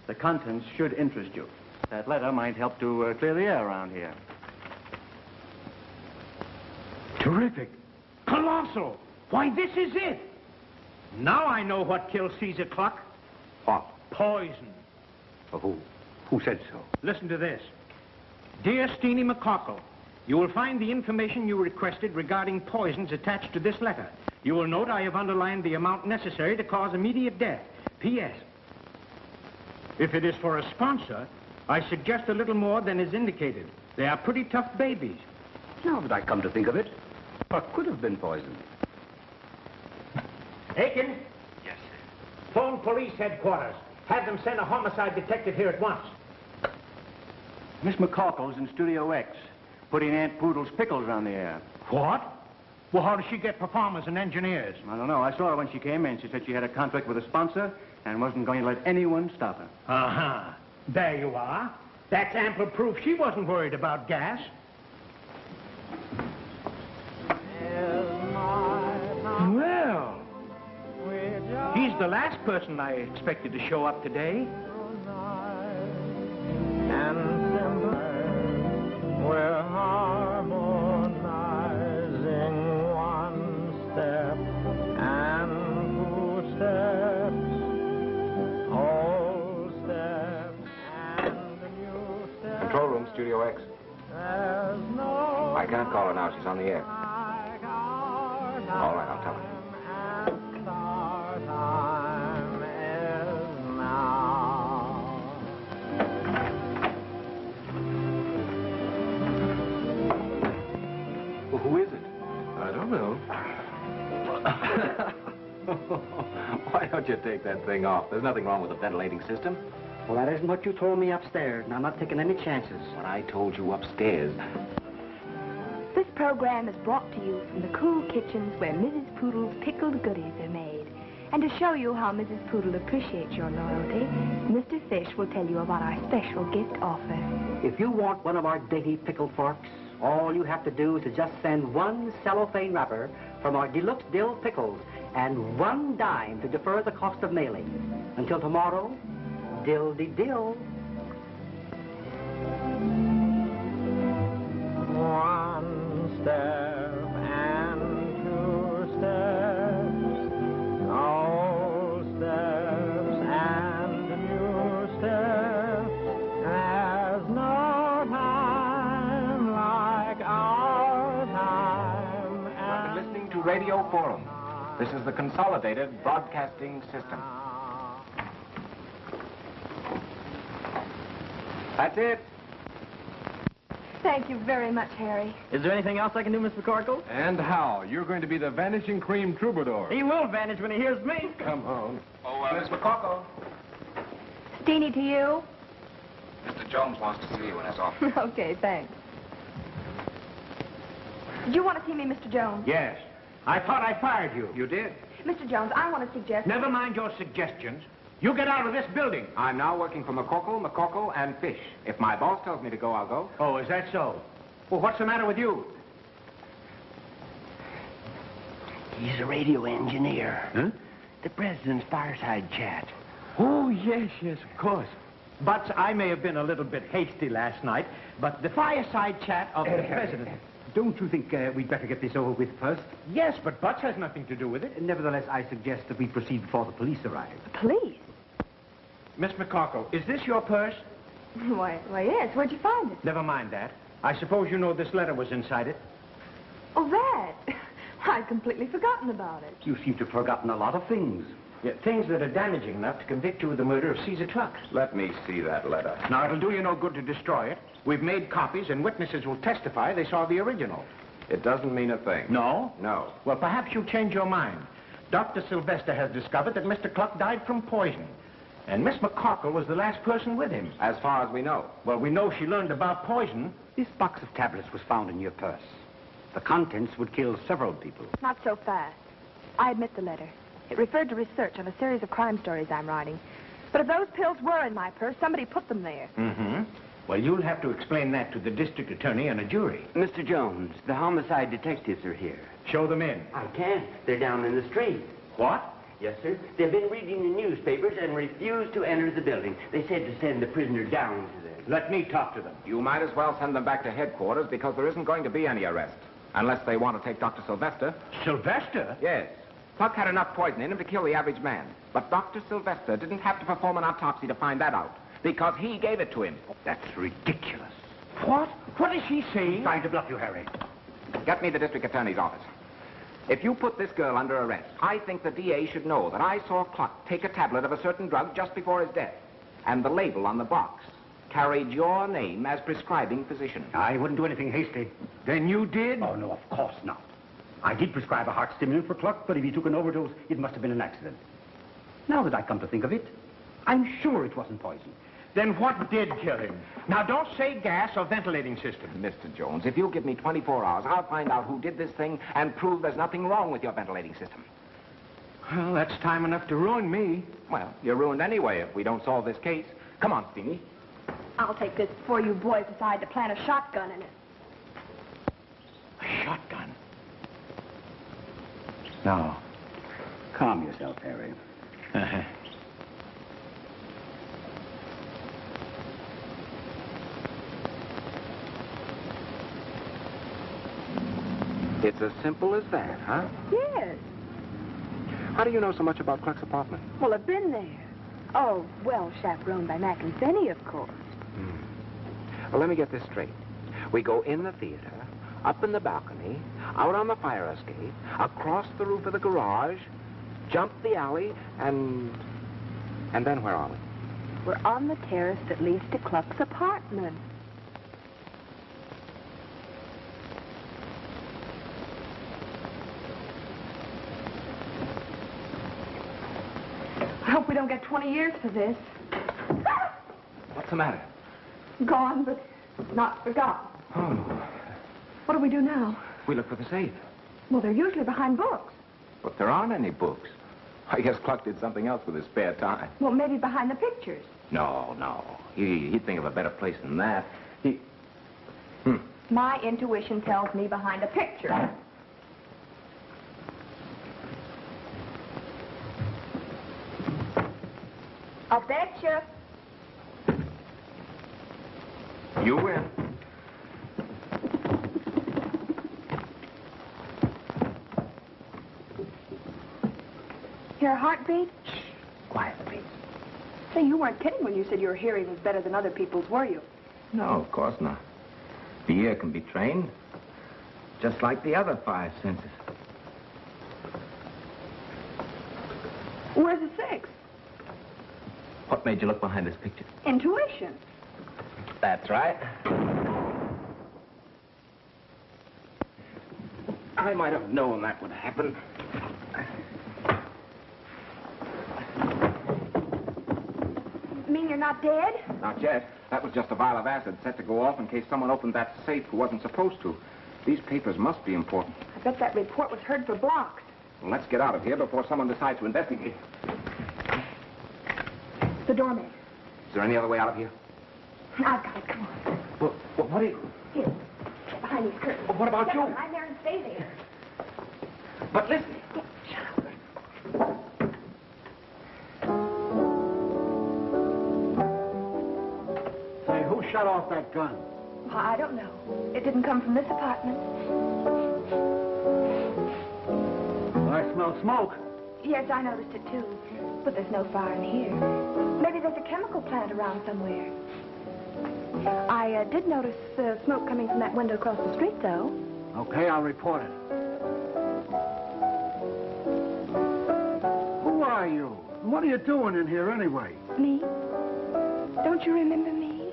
The contents should interest you. That letter might help to clear the air around here. Terrific. Colossal. Why, this is it. Now I know what killed Caesar Kluck. What? Poison. Who? Who said so? Listen to this. Dear Steenie MacCorkle, you will find the information you requested regarding poisons attached to this letter. You will note I have underlined the amount necessary to cause immediate death. P.S. If it is for a sponsor, I suggest a little more than is indicated. They are pretty tough babies. Now that I come to think of it, what could have been poisoned? Aiken? Yes, sir. Phone police headquarters. Have them send a homicide detective here at once. Miss MacCorkle's in Studio X, putting Aunt Poodle's pickles on the air. What? Well, how does she get performers and engineers? I don't know. I saw her when she came in. She said she had a contract with a sponsor and wasn't going to let anyone stop her. Uh-huh. There you are. That's ample proof she wasn't worried about gas. Well, he's the last person I expected to show up today. We're harmonizing one step and two steps, old steps and new steps. Control room, Studio X. There's no I can't call her now. She's on the air. All right, I'll tell her. and our time is now. Well, who is it? I don't know. Why don't you take that thing off? There's nothing wrong with the ventilating system. Well, that isn't what you told me upstairs, and I'm not taking any chances. What I told you upstairs. This program is brought to you from the cool kitchens where Mrs. Poodle's pickled goodies are made. And to show you how Mrs. Poodle appreciates your loyalty, Mr. Fish will tell you about our special gift offer. If you want one of our dainty pickled forks, all you have to do is to just send one cellophane wrapper from our deluxe dill pickles and 1 dime to defer the cost of mailing. Until tomorrow, dill-de-dill. One step and 2 steps, old steps and new steps. There's no time like our time. You're listening to Radio Forum. This is the Consolidated Broadcasting System. That's it. Thank you very much, Harry. Is there anything else I can do, Miss MacCorkle? And how? You're going to be the vanishing cream troubadour. He will vanish when he hears me. Come on. Oh, Miss MacCorkle. Steenie, to you. Mr. Jones wants to see you in his office. Okay, thanks. Did you want to see me, Mr. Jones? Yes. I thought I fired you. You did? Mr. Jones, I want to suggest... Never mind your suggestions. You get out of this building. I'm now working for MacCorkle, and Fish. If my boss tells me to go, I'll go. Oh, is that so? Well, what's the matter with you? He's a radio engineer. Huh? The president's fireside chat. Oh, yes, of course. But I may have been a little bit hasty last night, but the fireside chat of the president... Don't you think we'd better get this over with first? Yes, but Butts has nothing to do with it. Nevertheless, I suggest that we proceed before the police arrive. Police? Miss MacCorkle, is this your purse? Why, yes. Where'd you find it? Never mind that. I suppose you know this letter was inside it. Oh, that? I'd completely forgotten about it. You seem to have forgotten a lot of things. Yeah, things that are damaging enough to convict you of the murder of Caesar Kluck. Let me see that letter. Now, it'll do you no good to destroy it. We've made copies, and witnesses will testify they saw the original. It doesn't mean a thing. No? No. Well, perhaps you'll change your mind. Dr. Sylvester has discovered that Mr. Kluck died from poison. And Miss MacCorkle was the last person with him. As far as we know. Well, we know she learned about poison. This box of tablets was found in your purse. The contents would kill several people. Not so fast. I admit the letter. It referred to research on a series of crime stories I'm writing. But if those pills were in my purse, somebody put them there. Mm-hmm. Well, you'll have to explain that to the district attorney and a jury. Mr. Jones, the homicide detectives are here. Show them in. I can't. They're down in the street. What? Yes, sir. They've been reading the newspapers and refused to enter the building. They said to send the prisoner down to them. Let me talk to them. You might as well send them back to headquarters because there isn't going to be any arrest. Unless they want to take Dr. Sylvester. Sylvester? Yes. Pluck had enough poison in him to kill the average man. But Dr. Sylvester didn't have to perform an autopsy to find that out. Because he gave it to him. That's ridiculous. What? What is he saying? He's trying to bluff you, Harry. Get me the district attorney's office. If you put this girl under arrest, I think the DA should know that I saw Kluck take a tablet of a certain drug just before his death. And the label on the box carried your name as prescribing physician. I wouldn't do anything hasty. Then you did? Oh, no, of course not. I did prescribe a heart stimulant for Kluck, but if he took an overdose, it must have been an accident. Now that I come to think of it, I'm sure it wasn't poison. Then what did kill him? Now, don't say gas or ventilating system. Mr. Jones, if you'll give me 24 hours, I'll find out who did this thing and prove there's nothing wrong with your ventilating system. Well, that's time enough to ruin me. Well, you're ruined anyway if we don't solve this case. Come on, Steenie. I'll take this before you boys decide to plant a shotgun in it. A shotgun? Now, calm yourself, Harry. Uh-huh. It's as simple as that, huh? Yes. How do you know so much about Kluck's apartment? Well, I've been there. Oh, well, chaperoned by Mac and Steenie, of course. Well, let me get this straight. We go in the theater, up in the balcony, out on the fire escape, across the roof of the garage, jump the alley, and then where are we? We're on the terrace that leads to Kluck's apartment. I hope we don't get 20 years for this. What's the matter? Gone, but not forgotten. Oh, What do we do now? we look for the safe. Well, they're usually behind books. But there aren't any books. I guess Kluck did something else with his spare time. Well, maybe behind the pictures. No. He'd think of a better place than that. My intuition tells me behind a picture. I'll betcha. You win. Hear a heartbeat? Quiet, please. Say, you weren't kidding when you said your hearing was better than other people's, were you? No, of course not. The ear can be trained, just like the other 5 senses. Where's the 6th? What made you look behind this picture? Intuition. That's right. I might have known that would happen. Mean you're not dead? Not yet. That was just a vial of acid set to go off in case someone opened that safe who wasn't supposed to. These papers must be important. I bet that report was heard for blocks. Well, let's get out of here before someone decides to investigate. The doorman. Is there any other way out of here? I've got it. Come on. Well, what are you... Here. Get behind these curtains. Well, what about Get you? behind there and stay there. But listen. Say, who shut off that gun? Well, I don't know. It didn't come from this apartment. I smell smoke. Yes, I noticed it too. But there's no fire in here. Maybe there's a chemical plant around somewhere. I did notice the smoke coming from that window across the street, though. Okay, I'll report it. Who are you? What are you doing in here anyway? Me? Don't you remember me?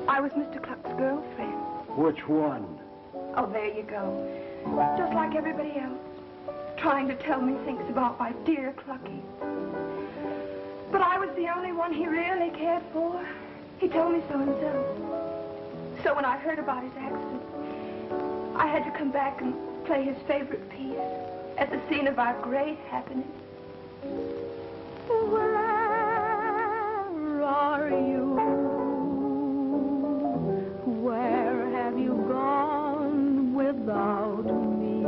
I was Mr. Kluck's girlfriend. Which one? Oh, there you go. Just like everybody else. Trying to tell me things about my dear Clucky. But I was the only one he really cared for. He told me so himself. So when I heard about his accident, I had to come back and play his favorite piece at the scene of our great happiness. Where are you? Where have you gone without me?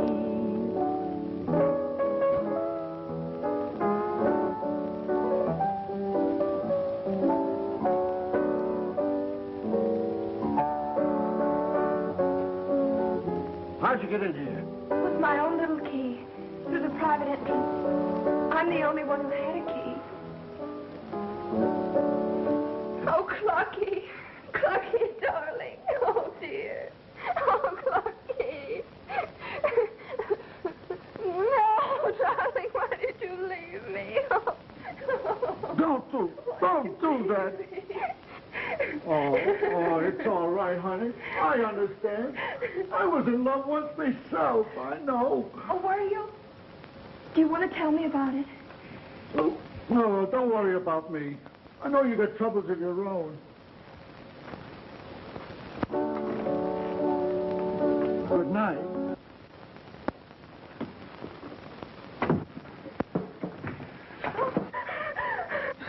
How'd you get in here? With my own little key, through the private entrance. I'm the only one who had a key. Oh, Clucky. Clucky, darling. Oh, dear. Oh, Clucky. No, darling, why did you leave me? Oh. Don't do that. Oh, it's all right, honey. I understand. I was in love once myself, I know. Oh, were you? Do you want to tell me about it? Oh, no, don't worry about me. I know you got troubles of your own. Good night.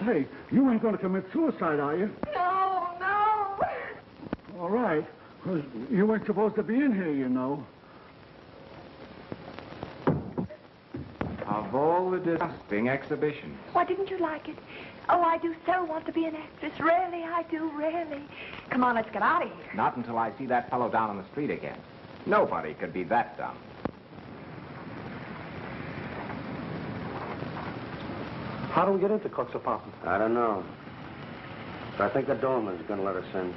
Say, you ain't going to commit suicide, are you? No, no. All right. 'Cause you weren't supposed to be in here, you know. Of all the disgusting exhibitions. Why didn't you like it? Oh, I do so want to be an actress. Really, I do, really. Come on, let's get out of here. Not until I see that fellow down on the street again. Nobody could be that dumb. How do we get into Cook's apartment? I don't know. But I think the doorman's going to let us in.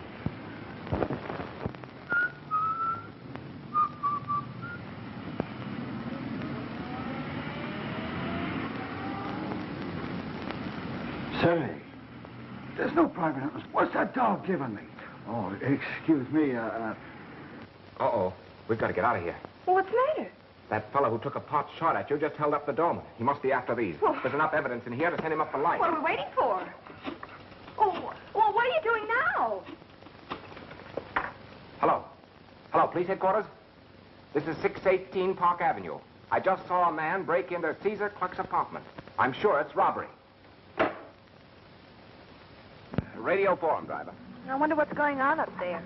Say, there's no private entrance. What's that dog giving me? Oh, excuse me, Uh-oh. We've got to get out of here. Well, what's the matter? That fellow who took a pot shot at you just held up the doorman. He must be after these. Well, there's enough evidence in here to send him up for life. What are we waiting for? Oh, well, what are you doing now? Hello. Hello, police headquarters? This is 618 Park Avenue. I just saw a man break into Caesar Kluck's apartment. I'm sure it's robbery. Radio for him, driver. I wonder what's going on up there.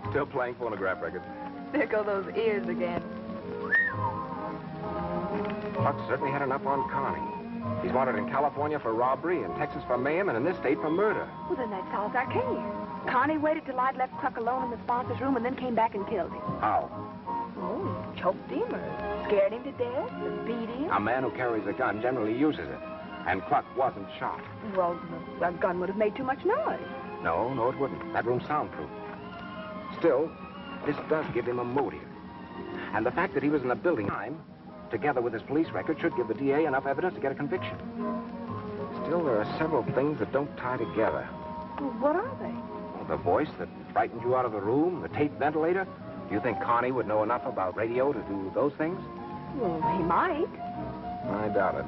Still playing phonograph records. There go those ears again. Kluck certainly had enough on Connie. He's wanted in California for robbery, in Texas for mayhem, and in this state for murder. Well, then that solves our case. Connie waited till I'd left Kluck alone in the sponsor's room and then came back and killed him. How? Oh, choked him or scared him to death and beat him. A man who carries a gun generally uses it. And Kluck wasn't shot. Well, a gun would have made too much noise. No, it wouldn't. That room's soundproof. Still, this does give him a motive. And the fact that he was in the building time, together with his police record, should give the DA enough evidence to get a conviction. Still, there are several things that don't tie together. Well, what are they? Well, the voice that frightened you out of the room, the tape ventilator. Do you think Connie would know enough about radio to do those things? Well, he might. I doubt it.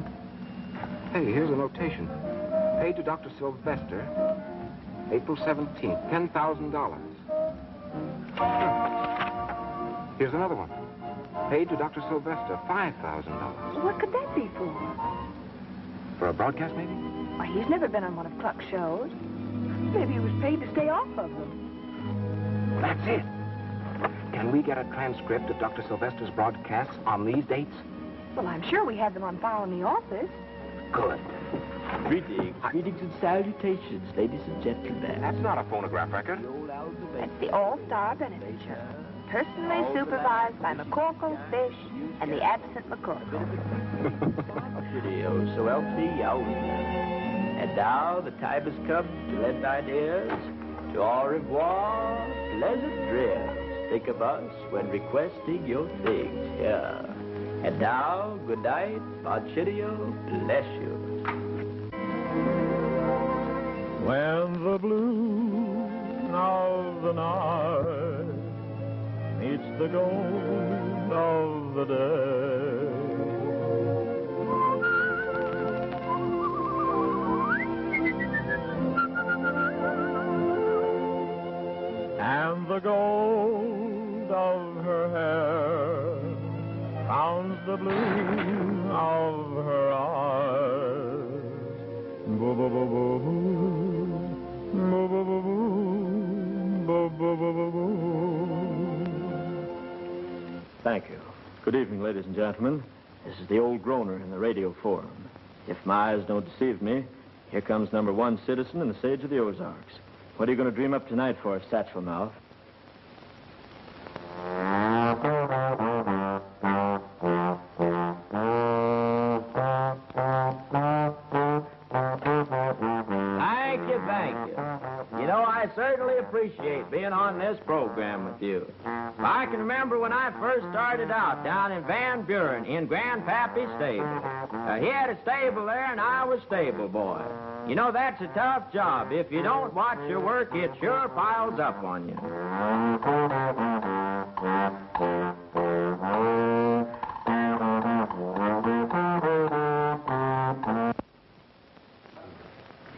Hey, here's a notation. Paid to Dr. Sylvester, April 17th, $10,000. Here's another one. Paid to Dr. Sylvester, $5,000. What could that be for? For a broadcast, maybe? Why, he's never been on one of Kluck's shows. Maybe he was paid to stay off of them. That's it. Can we get a transcript of Dr. Sylvester's broadcasts on these dates? Well, I'm sure we have them on file in the office. Good. Greetings and salutations, ladies and gentlemen. That's not a phonograph record. That's the All-Star Benefit Show. Personally supervised by MacCorkle, Fish, and the absent MacCorkle. Video, so help me out. And now the time has come to lend ideas. To au revoir, pleasant dreams. Think of us when requesting your things here. And now, good night, Bonchitio, bless you. When the blue of the night meets the gold of the day, and the gold of her hair founds the blue of her eyes. Boo boo boo boo boo boo boo boo boo boo boo. Thank you. Good evening, ladies and gentlemen. This is the old groaner in the radio forum. If my eyes don't deceive me, here comes number one citizen and the sage of the Ozarks. What are you going to dream up tonight for, Satchel Mouth? Thank you. You know, I certainly appreciate being on this program with you. I can remember when I first started out down in Van Buren in Grandpappy's stable. He had a stable there, and I was stable boy. You know, that's a tough job. If you don't watch your work, it sure piles up on you.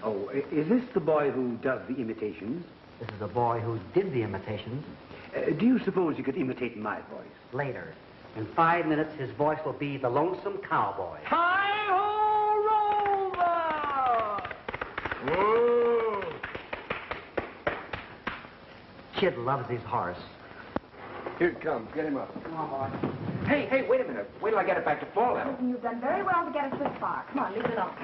Oh, is this the boy who does the imitations? This is the boy who did the imitations. Do you suppose you could imitate my voice? Later. In 5 minutes, his voice will be the Lonesome Cowboy. Hi-ho, Rover! Whoa! Kid loves his horse. Here it comes. Get him up. Come on, boy. Hey, wait a minute. Wait till I get it back to full level. You've done very well to get us this far. Come on, leave it alone.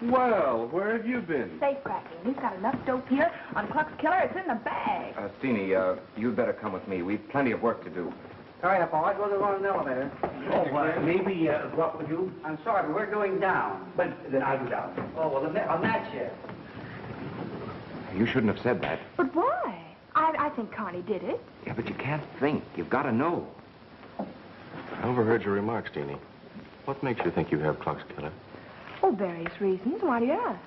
Well, where have you been? Safe cracking. We've got enough dope here on Kluck's killer. It's in the bag. Steenie, you'd better come with me. We've plenty of work to do. All right, boys, we'll go on an elevator. Maybe walk with you? I'm sorry, but we're going down. But then I'll go down. Oh, well, on that chair. You shouldn't have said that. But why? I think Connie did it. Yeah, but you can't think. You've got to know. I overheard your remarks, Steenie. What makes you think you have Kluck's killer? Oh, various reasons. Why do you ask?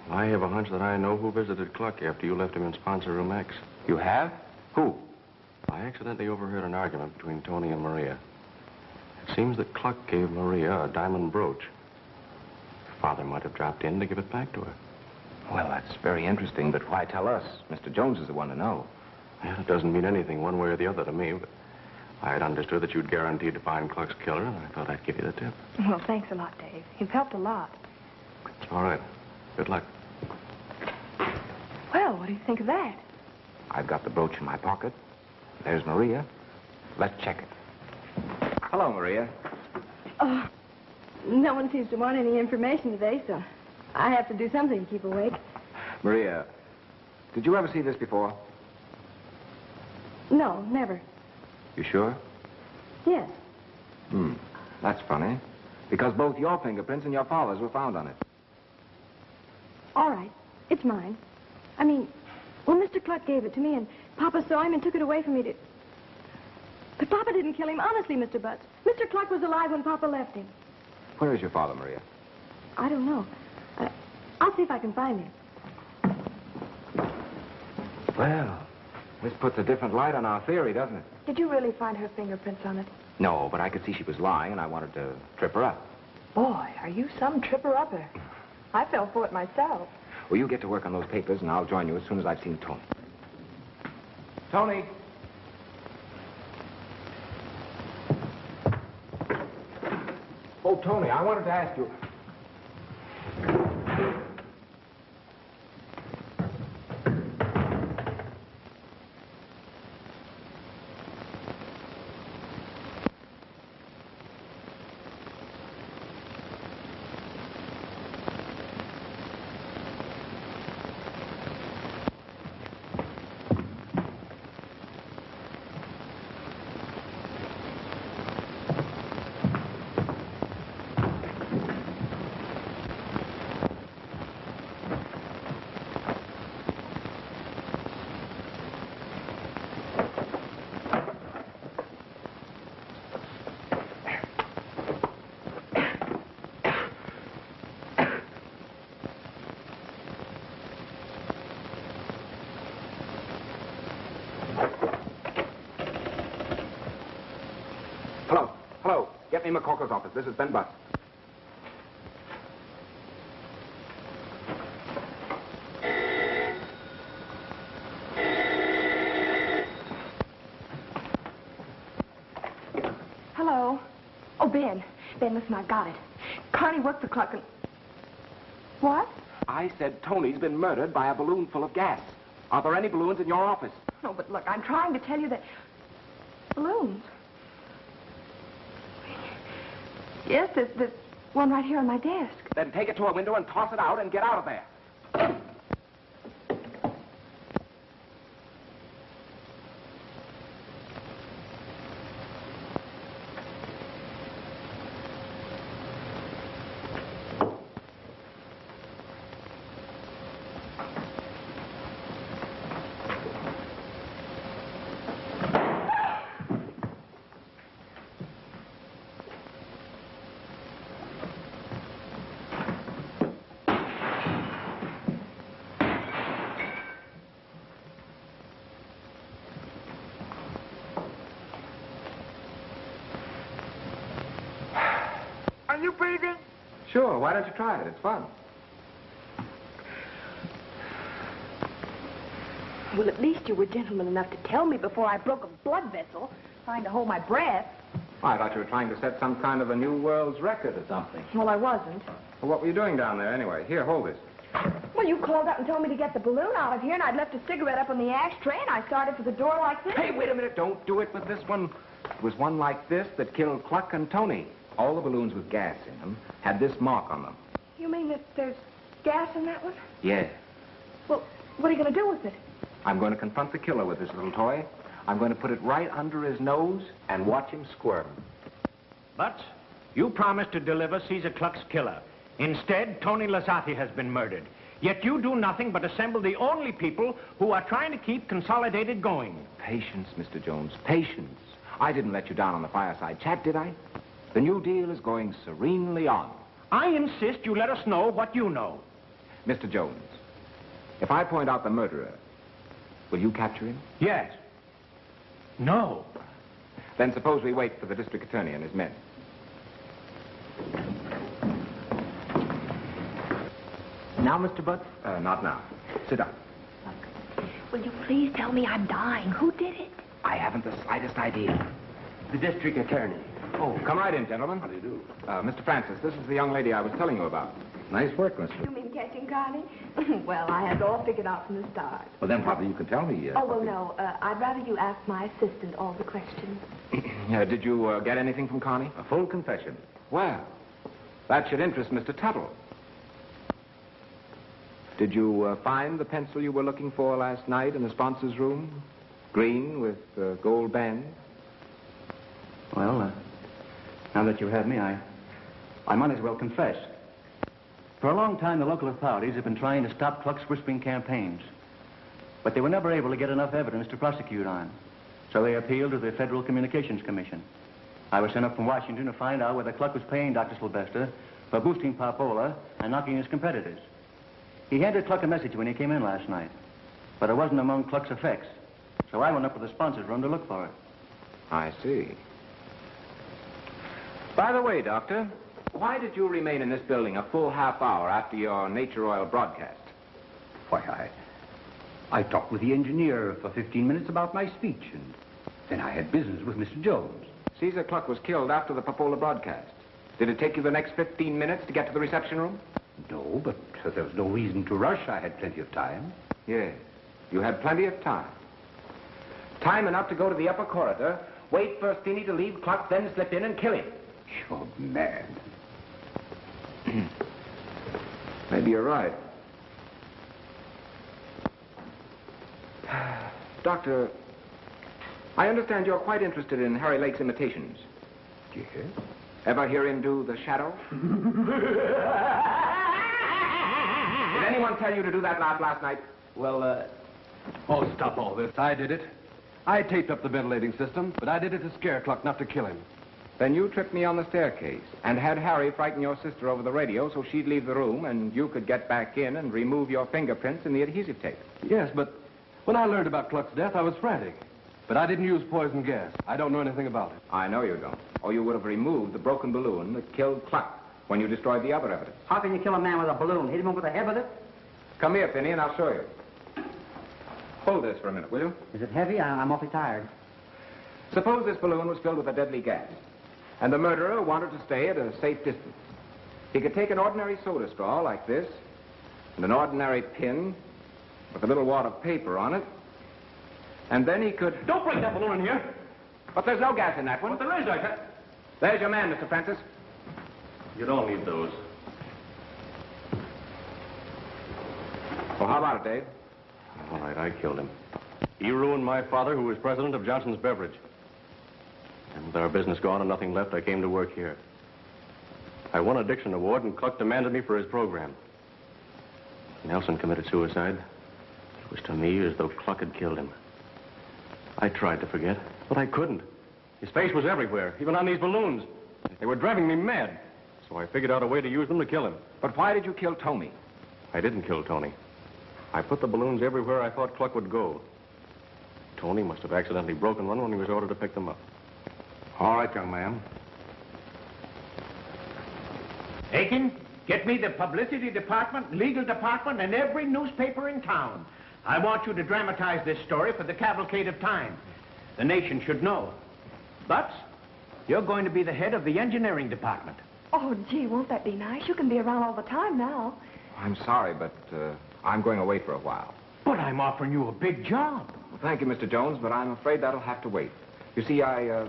I have a hunch that I know who visited Kluck after you left him in sponsor room X. You have? Who? I accidentally overheard an argument between Tony and Maria. It seems that Kluck gave Maria a diamond brooch. Her father might have dropped in to give it back to her. Well, that's very interesting, but why tell us? Mr. Jones is the one to know. Well, it doesn't mean anything one way or the other to me, but I had understood that you'd guaranteed to find Kluck's killer, and I thought I'd give you the tip. Well, thanks a lot, Dave. You've helped a lot. All right. Good luck. Well, what do you think of that? I've got the brooch in my pocket. There's Maria. Let's check it. Hello, Maria. Oh, no one seems to want any information today, so I have to do something to keep awake. Maria, did you ever see this before? No, never. You sure? Yes. That's funny. Because both your fingerprints and your father's were found on it. All right. It's mine. I mean, well, Mr. Kluck gave it to me, and Papa saw him and took it away from me to... But Papa didn't kill him, honestly, Mr. Butts. Mr. Kluck was alive when Papa left him. Where is your father, Maria? I don't know. I'll see if I can find him. Well, this puts a different light on our theory, doesn't it? Did you really find her fingerprints on it? No, but I could see she was lying, and I wanted to trip her up. Boy, are you some tripper-upper. I fell for it myself. Well, you get to work on those papers, and I'll join you as soon as I've seen Tony. Tony! Oh, Tony, I wanted to ask you... Hello. Get me MacCorkle's office. This is Ben Butts. Hello. Oh, Ben. Ben, listen, I got it. Carney worked for Kluck and... What? I said Tony's been murdered by a balloon full of gas. Are there any balloons in your office? No, but look, I'm trying to tell you that... Balloons? Yes, there's one right here on my desk. Then take it to a window and toss it out and get out of there. Are you breathing? Sure, why don't you try it? It's fun. Well, at least you were gentleman enough to tell me before I broke a blood vessel, trying to hold my breath. I thought you were trying to set some kind of a new world's record or something. Well, I wasn't. Well, what were you doing down there anyway? Here, hold this. Well, you called up and told me to get the balloon out of here, and I'd left a cigarette up on the ashtray, and I started for the door like this. Hey, wait a minute. Don't do it with this one. It was one like this that killed Kluck and Tony. All the balloons with gas in them had this mark on them. You mean that there's gas in that one? Yeah. Well, what are you going to do with it? I'm going to confront the killer with this little toy. I'm going to put it right under his nose and watch him squirm. But you promised to deliver Caesar Kluck's killer. Instead, Tony Lazzati has been murdered. Yet you do nothing but assemble the only people who are trying to keep Consolidated going. Patience, Mr. Jones, patience. I didn't let you down on the fireside chat, did I? The New Deal is going serenely on. I insist you let us know what you know. Mr. Jones, if I point out the murderer, will you capture him? Yes. No. Then suppose we wait for the district attorney and his men. Now, Mr. Butts? Not now. Sit down. Will you please tell me I'm dying? Who did it? I haven't the slightest idea. The district attorney. Oh, come right in, gentlemen. How do you do? Mr. Francis, this is the young lady I was telling you about. Nice work, mister. You mean Captain Connie? Well, I had it all figured out from the start. Well, then, probably you can tell me. Oh, well, no. I'd rather you ask my assistant all the questions. Did you get anything from Connie? A full confession. Well, that should interest Mr. Tuttle. Did you find the pencil you were looking for last night in the sponsor's room? Green with gold band? Well, now that you have me, I might as well confess. For a long time, the local authorities have been trying to stop Kluck's whispering campaigns. But they were never able to get enough evidence to prosecute on. So they appealed to the Federal Communications Commission. I was sent up from Washington to find out whether Kluck was paying Dr. Sylvester for boosting Popola and knocking his competitors. He handed Kluck a message when he came in last night, but it wasn't among Kluck's effects. So I went up to the sponsor's room to look for it. I see. By the way, Doctor, why did you remain in this building a full half hour after your Nature Oil broadcast? Why, I talked with the engineer for 15 minutes about my speech, and then I had business with Mr. Jones. Caesar Kluck was killed after the Popola broadcast. Did it take you the next 15 minutes to get to the reception room? No, but there was no reason to rush. I had plenty of time. Yes, you had plenty of time. Time enough to go to the upper corridor, wait for Steenie to leave Kluck, then slip in and kill him. You're mad. Maybe you're right. Doctor, I understand you're quite interested in Harry Lake's imitations. Yes? Ever hear him do the shadow? Did anyone tell you to do that laugh last night? Well, oh, stop all this. I did it. I taped up the ventilating system, but I did it to scare Kluck, not to kill him. Then you tripped me on the staircase and had Harry frighten your sister over the radio so she'd leave the room and you could get back in and remove your fingerprints in the adhesive tape. Yes, but when I learned about Kluck's death, I was frantic. But I didn't use poison gas. I don't know anything about it. I know you don't. Or you would have removed the broken balloon that killed Kluck when you destroyed the other evidence. How can you kill a man with a balloon? Hit him over the head with it? Come here, Finney, and I'll show you. Hold this for a minute, will you? Is it heavy? I'm awfully tired. Suppose this balloon was filled with a deadly gas, and the murderer wanted to stay at a safe distance. He could take an ordinary soda straw like this, and an ordinary pin with a little wad of paper on it, and then he could... Don't bring that balloon in here! But there's no gas in that one. But there is, I said. There's your man, Mr. Francis. You don't need those. Well, how about it, Dave? All right, I killed him. He ruined my father, who was president of Johnson's Beverage. And with our business gone and nothing left, I came to work here. I won a Dixon Award, and Kluck demanded me for his program. Nelson committed suicide. It was to me as though Kluck had killed him. I tried to forget, but I couldn't. His face was everywhere, even on these balloons. They were driving me mad. So I figured out a way to use them to kill him. But why did you kill Tony? I didn't kill Tony. I put the balloons everywhere I thought Kluck would go. Tony must have accidentally broken one when he was ordered to pick them up. All right, young man. Aiken, get me the publicity department, legal department, and every newspaper in town. I want you to dramatize this story for the cavalcade of time. The nation should know. Butts, you're going to be the head of the engineering department. Oh, gee, won't that be nice? You can be around all the time now. I'm sorry, but I'm going away for a while. But I'm offering you a big job. Well, thank you, Mr. Jones, but I'm afraid that'll have to wait. You see, I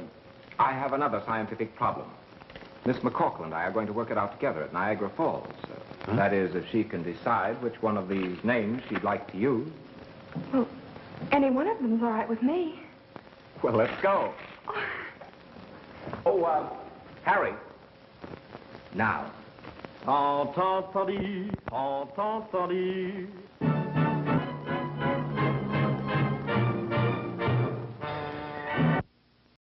have another scientific problem. Miss MacCorkle and I are going to work it out together at Niagara Falls. That is, if she can decide which one of these names she'd like to use. Well, any one of them's all right with me. Well, let's go. Oh, Harry. Now. Ta-ta-ta-dee, ta-ta-ta-dee.